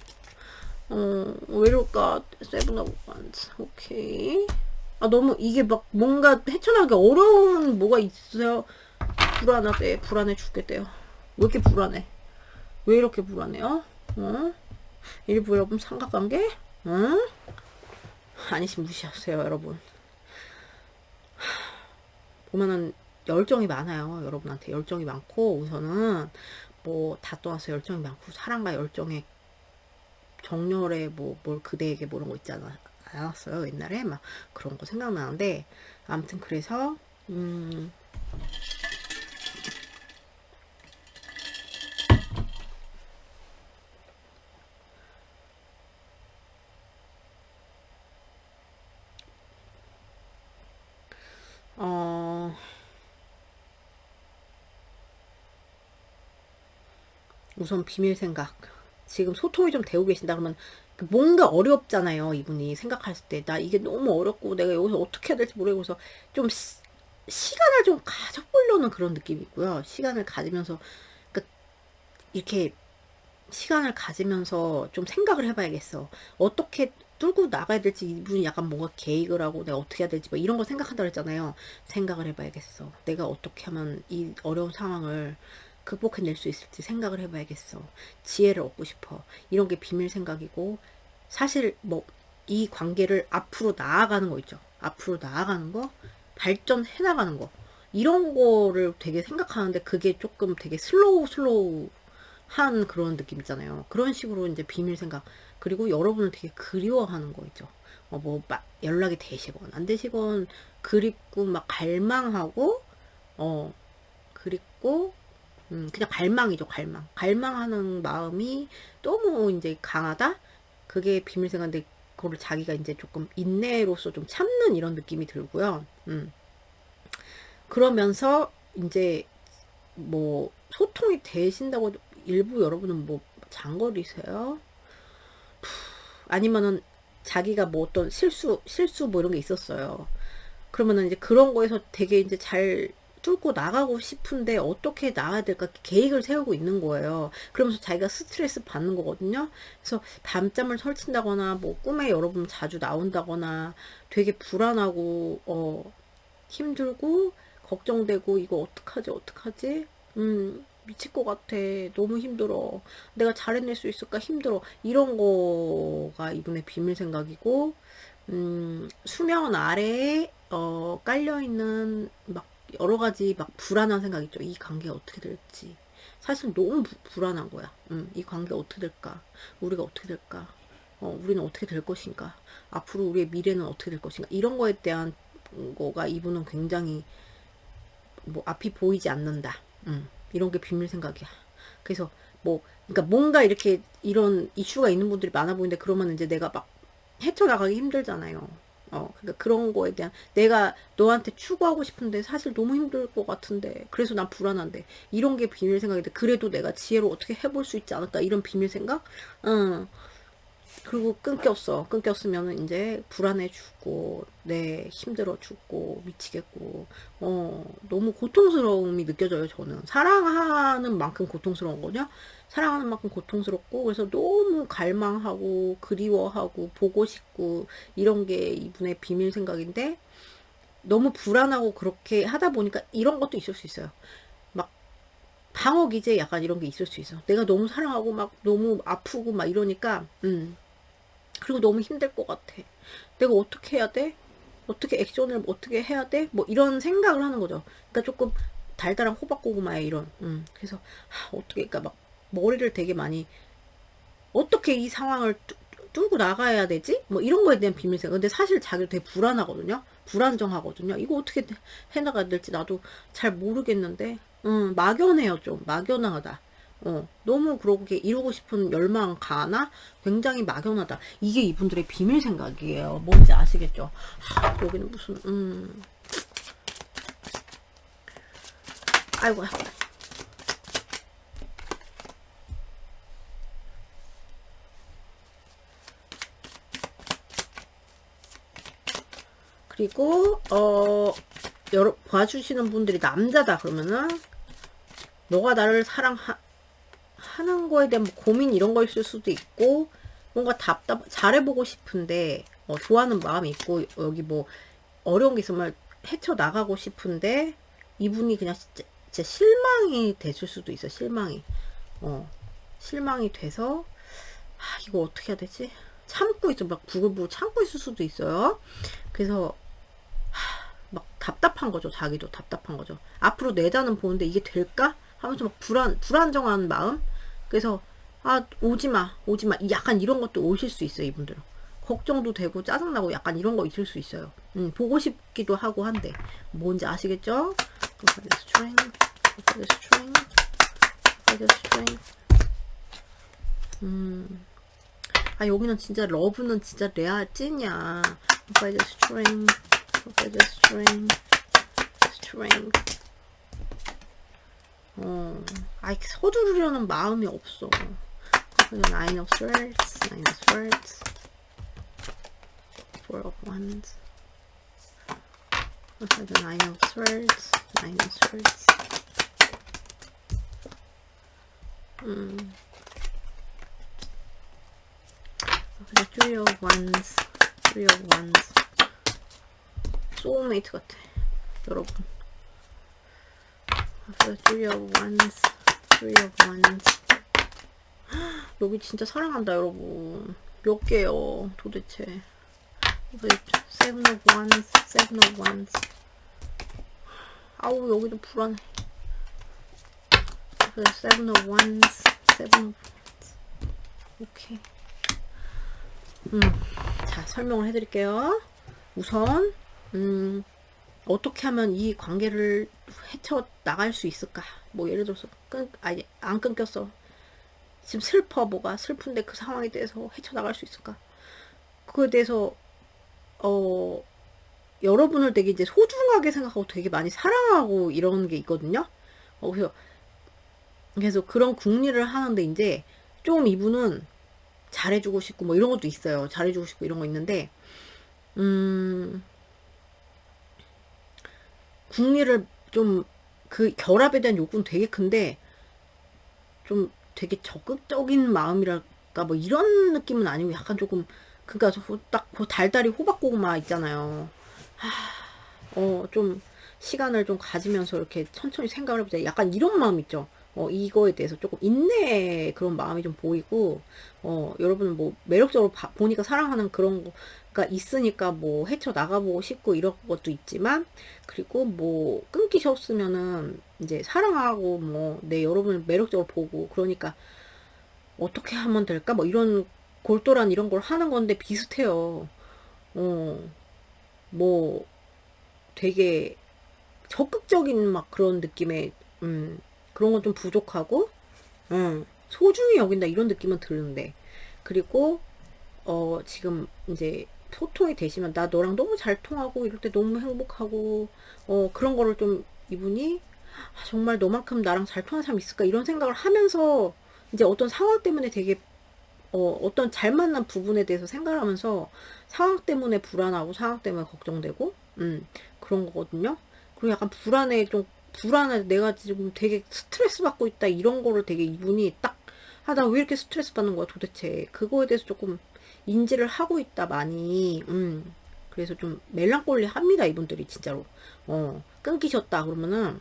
왜 이럴까? 세븐 오브 원스. 오케이. 너무 이게 막 뭔가 헤쳐나가기 어려운 뭐가 있어요. 불안해 죽겠대요. 왜 이렇게 불안해? 왜 이렇게 불안해요? 일부 여러분 삼각관계? 아니시 무시하세요, 여러분. 보면은 열정이 많아요. 여러분한테 열정이 많고 우선은 뭐 다 떠나서 열정이 많고 사랑과 열정의 정열에 뭘 그대에게 뭐 이런 거 있지 않았어요 옛날에 막 그런 거 생각나는데 아무튼 그래서 우선 비밀 생각. 지금 소통이 좀 되고 계신다 그러면 뭔가 어렵잖아요. 이분이 생각했을 때 나 이게 너무 어렵고 내가 여기서 어떻게 해야 될지 모르겠어서 좀 시간을 좀 가져보려는 그런 느낌이 있고요. 시간을 가지면서 그러니까 이렇게 시간을 가지면서 좀 생각을 해봐야겠어. 어떻게 뚫고 나가야 될지 이분이 약간 뭔가 계획을 하고 내가 어떻게 해야 될지 뭐 이런 거 생각한다고 했잖아요. 생각을 해봐야겠어. 내가 어떻게 하면 이 어려운 상황을 극복해낼 수 있을지 생각을 해봐야겠어. 지혜를 얻고 싶어. 이런 게 비밀 생각이고 사실 뭐 이 관계를 앞으로 나아가는 거 있죠. 앞으로 나아가는 거, 발전해 나가는 거 이런 거를 되게 생각하는데 그게 조금 되게 슬로우 한 그런 느낌 있잖아요. 그런 식으로 이제 비밀 생각 그리고 여러분을 되게 그리워하는 거 있죠. 뭐 연락이 되시건 안 되시건 그립고 막 갈망하고 그립고 그냥 갈망이죠. 갈망하는 마음이 너무 이제 강하다. 그게 비밀 생각인데 그거를 자기가 이제 조금 인내로서 좀 참는 이런 느낌이 들고요. 그러면서 이제 뭐 소통이 되신다고 일부 여러분은 뭐 장거리세요? 아니면은 자기가 뭐 어떤 실수 뭐 이런 게 있었어요. 그러면은 이제 그런 거에서 되게 이제 잘 뚫고 나가고 싶은데 어떻게 나가야 될까 계획을 세우고 있는 거예요. 그러면서 자기가 스트레스 받는 거거든요. 그래서 밤잠을 설친다거나 뭐 꿈에 여러분 자주 나온다거나 되게 불안하고 힘들고 걱정되고 이거 어떡하지? 미칠 것 같아. 너무 힘들어. 내가 잘해낼 수 있을까? 힘들어. 이런 거가 이분의 비밀 생각이고, 수면 아래에, 깔려있는 막 여러 가지 막 불안한 생각 있죠. 이 관계가 어떻게 될지. 사실 너무 불안한 거야. 이 관계가 어떻게 될까? 우리가 어떻게 될까? 우리는 어떻게 될 것인가? 앞으로 우리의 미래는 어떻게 될 것인가? 이런 거에 대한 거가 이분은 굉장히 뭐 앞이 보이지 않는다. 이런 게 비밀 생각이야. 그래서 뭐 그러니까 뭔가 이렇게 이런 이슈가 있는 분들이 많아 보이는데 그러면 이제 내가 막 헤쳐나가기 힘들잖아요. 그러니까 그런 거에 대한 내가 너한테 추구하고 싶은데 사실 너무 힘들 것 같은데 그래서 난 불안한데 이런 게 비밀 생각인데 그래도 내가 지혜로 어떻게 해볼 수 있지 않을까 이런 비밀 생각? 그리고 끊겼으면 이제 불안해 죽고, 네, 힘들어 죽고, 미치겠고, 너무 고통스러움이 느껴져요, 저는. 사랑하는 만큼 고통스러운 거냐? 사랑하는 만큼 고통스럽고, 그래서 너무 갈망하고, 그리워하고, 보고 싶고, 이런 게 이분의 비밀 생각인데, 너무 불안하고 그렇게 하다 보니까 이런 것도 있을 수 있어요. 막, 방어 기제 약간 이런 게 있을 수 있어. 내가 너무 사랑하고 막 너무 아프고 막 이러니까, 그리고 너무 힘들 것 같아. 내가 어떻게 해야 돼? 어떻게 액션을 어떻게 해야 돼? 뭐 이런 생각을 하는 거죠. 그러니까 조금 달달한 호박고구마에 이런. 그래서 어떻게 그러니까 막 머리를 되게 많이 어떻게 이 상황을 뚫고 나가야 되지? 뭐 이런 거에 대한 비밀생. 근데 사실 자기를 되게 불안하거든요. 불안정하거든요. 이거 어떻게 해나가야 될지 나도 잘 모르겠는데, 막연해요 좀 막연하다. 너무 그렇게 이루고 싶은 열망 가나 굉장히 막연하다. 이게 이분들의 비밀 생각이에요. 뭔지 아시겠죠? 여기는 무슨 아이고. 그리고 여러 봐주시는 분들이 남자다 그러면은 너가 나를 사랑하는 거에 대한 뭐 고민 이런 거 있을 수도 있고 뭔가 잘해보고 싶은데 좋아하는 마음이 있고 여기 뭐 어려운 게 있으면 헤쳐나가고 싶은데 이분이 그냥 진짜 실망이 됐을 수도 있어. 실망이 돼서 이거 어떻게 해야 되지? 참고 있어. 막 부글부글 참고 있을 수도 있어요. 그래서 막 답답한 거죠. 자기도 답답한 거죠. 앞으로 내자는 보는데 이게 될까? 하면서 막 불안정한 마음. 그래서 오지마 약간 이런 것도 오실 수 있어요. 이분들은 걱정도 되고 짜증나고 약간 이런 거 있을 수 있어요. 보고 싶기도 하고 한데 뭔지 아시겠죠? 여기는 진짜 러브는 진짜 레알 찐이야. by the strength. 서두르려는 마음이 없어. Nine of Swords, Four of Wands. Nine of Swords. Three of Wands. 소울메이트 같아, 여러분. Three of Wands. 여기 진짜 사랑한다, 여러분. 몇 개요, 도대체. Seven of Wands. 여기도 불안해. Seven of Wands. 오케이. 자, 설명을 해드릴게요. 우선 어떻게 하면 이 관계를 헤쳐나갈 수 있을까? 뭐 예를 들어서 안 끊겼어. 지금 뭐가 슬픈데 그 상황에 대해서 헤쳐나갈 수 있을까? 그거에 대해서 여러분을 되게 이제 소중하게 생각하고 되게 많이 사랑하고 이런 게 있거든요. 그래서 그래서 그런 궁리를 하는데 이제 좀 이분은 잘해주고 싶고 뭐 이런 것도 있어요. 잘해주고 싶고 이런 거 있는데 음 궁리를 좀 그 결합에 대한 욕구는 되게 큰데 좀 되게 적극적인 마음이랄까 뭐 이런 느낌은 아니고 약간 조금 그러니까 딱그 달달이 호박고구마 있잖아요. 좀 시간을 좀 가지면서 이렇게 천천히 생각을 해보자. 약간 이런 마음 있죠. 이거에 대해서 조금 인내 그런 마음이 좀 보이고, 여러분은 뭐 매력적으로 보니까 사랑하는 그런 거가 있으니까 뭐 헤쳐나가보고 싶고 이런 것도 있지만, 그리고 뭐 끊기셨으면은 이제 사랑하고 뭐 내 여러분을 매력적으로 보고 그러니까 어떻게 하면 될까? 뭐 이런 골똘한 이런 걸 하는 건데 비슷해요. 어, 뭐 되게 적극적인 막 그런 느낌의 그런 건 좀 부족하고 소중히 여긴다 이런 느낌은 드는데 그리고 지금 이제 소통이 되시면 나 너랑 너무 잘 통하고 이럴 때 너무 행복하고 그런 거를 좀 이분이 정말 너만큼 나랑 잘 통하는 사람 있을까 이런 생각을 하면서 이제 어떤 상황 때문에 되게 어떤 잘 만난 부분에 대해서 생각을 하면서 상황 때문에 불안하고 상황 때문에 걱정되고 그런 거거든요. 그리고 약간 불안해 내가 지금 되게 스트레스 받고 있다 이런 거를 되게 이분이 딱 나 왜 이렇게 스트레스 받는 거야 도대체 그거에 대해서 조금 인지를 하고 있다 많이 그래서 좀 멜랑콜리 합니다 이분들이 진짜로 끊기셨다 그러면은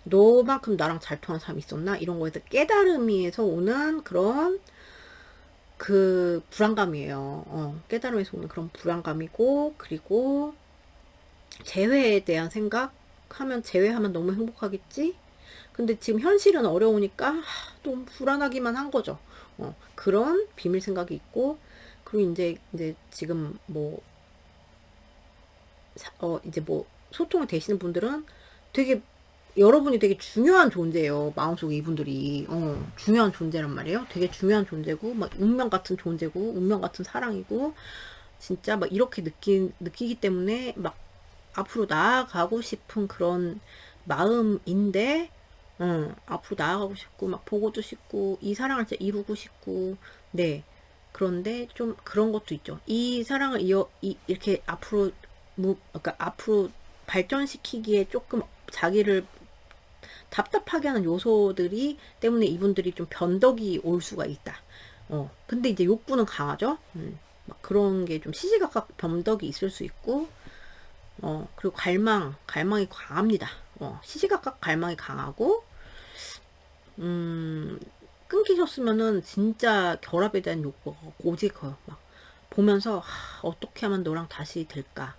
너만큼 나랑 잘 통한 사람이 있었나 이런 거에서 깨달음에서 오는 그런 그 불안감이에요. 깨달음에서 오는 그런 불안감이고 그리고 재회에 대한 생각하면 재회하면 너무 행복하겠지? 근데 지금 현실은 어려우니까 너무 불안하기만 한 거죠. 그런 비밀 생각이 있고 그리고 이제 지금 뭐 이제 뭐 소통이 되시는 분들은 되게 여러분이 되게 중요한 존재예요. 마음속에 이분들이 중요한 존재란 말이에요. 되게 중요한 존재고 막 운명 같은 존재고 운명 같은 사랑이고 진짜 막 이렇게 느끼기 때문에 막 앞으로 나아가고 싶은 그런 마음인데 앞으로 나아가고 싶고 막 보고도 싶고 이 사랑을 진짜 이루고 싶고 네 그런데 좀 그런 것도 있죠. 이 사랑을 이렇게 앞으로 그러니까 앞으로 발전시키기에 조금 자기를 답답하게 하는 요소들이 때문에 이분들이 좀 변덕이 올 수가 있다. 근데 이제 욕구는 강하죠. 막 그런 게 좀 시시각각 변덕이 있을 수 있고, 그리고 갈망이 강합니다. 시시각각 갈망이 강하고, 끊기셨으면은 진짜 결합에 대한 욕구가 오직 커요. 막 보면서 어떻게 하면 너랑 다시 될까?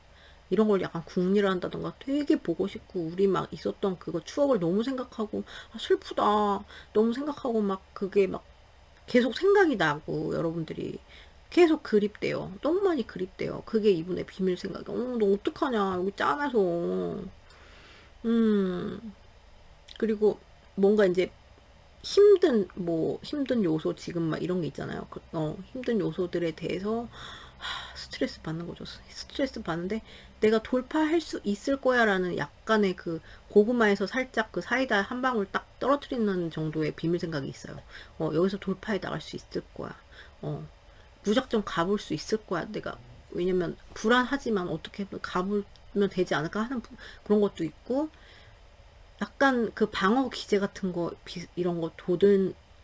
이런 걸 약간 궁리를 한다던가 되게 보고 싶고 우리 막 있었던 그거 추억을 너무 생각하고 슬프다 너무 생각하고 막 그게 막 계속 생각이 나고 여러분들이 계속 그립대요. 너무 많이 그립대요. 그게 이분의 비밀 생각이. 너 어떡하냐 여기 짠해서 그리고 뭔가 이제 힘든 요소 지금 막 이런 게 있잖아요. 힘든 요소들에 대해서 스트레스 받는 거죠. 스트레스 받는데 내가 돌파할 수 있을 거야 라는 약간의 그 고구마에서 살짝 그 사이다 한 방울 딱 떨어뜨리는 정도의 비밀 생각이 있어요. 여기서 돌파해 나갈 수 있을 거야. 무작정 가볼 수 있을 거야. 내가 왜냐면 불안하지만 어떻게 가보면 되지 않을까 하는 그런 것도 있고 약간 그 방어 기제 같은 거 이런 거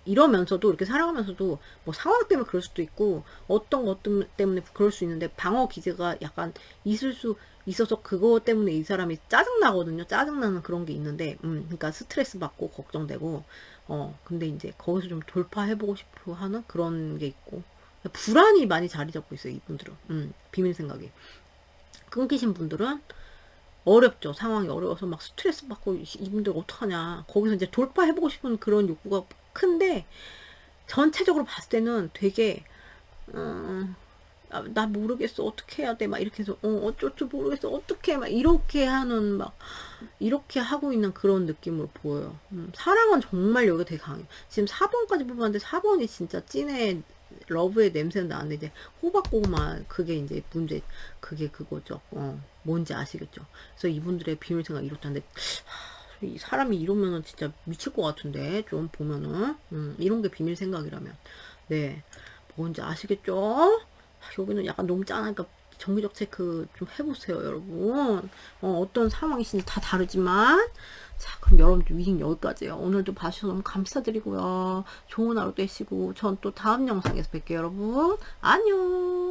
이러면서도 이렇게 살아가면서도 뭐 상황 때문에 그럴 수도 있고 어떤 것 때문에 그럴 수 있는데 방어 기제가 약간 있을 수 있어서 그거 때문에 이 사람이 짜증나거든요. 짜증나는 그런 게 있는데 그러니까 스트레스 받고 걱정되고 근데 이제 거기서 좀 돌파해보고 싶어 하는 그런 게 있고 불안이 많이 자리 잡고 있어요. 이분들은 비밀 생각이 끊기신 분들은 어렵죠. 상황이 어려워서 막 스트레스 받고 이분들 어떡하냐. 거기서 이제 돌파해보고 싶은 그런 욕구가 큰데 전체적으로 봤을 때는 되게 나 모르겠어 어떻게 해야 돼 막 이렇게 해서 어쩔 줄 모르겠어 어떻게 막 이렇게 하는 막 이렇게 하고 있는 그런 느낌으로 보여요. 사랑은 정말 여기가 되게 강해요. 지금 4번까지 뽑았는데 4번이 진짜 찐의 러브의 냄새는 나는데 이제 호박고구마 그게 이제 문제 그게 그거죠. 뭔지 아시겠죠? 그래서 이분들의 비밀 생각 이렇다는데 이 사람이 이러면은 진짜 미칠 것 같은데, 좀 보면은. 이런 게 비밀 생각이라면. 네. 뭔지 아시겠죠? 여기는 약간 너무 짠하니까 정기적 체크 좀 해보세요, 여러분. 어떤 상황이신지 다 다르지만. 자, 그럼 여러분들 리딩 여기까지예요. 오늘도 봐주셔서 너무 감사드리고요. 좋은 하루 되시고, 전 또 다음 영상에서 뵐게요, 여러분. 안녕!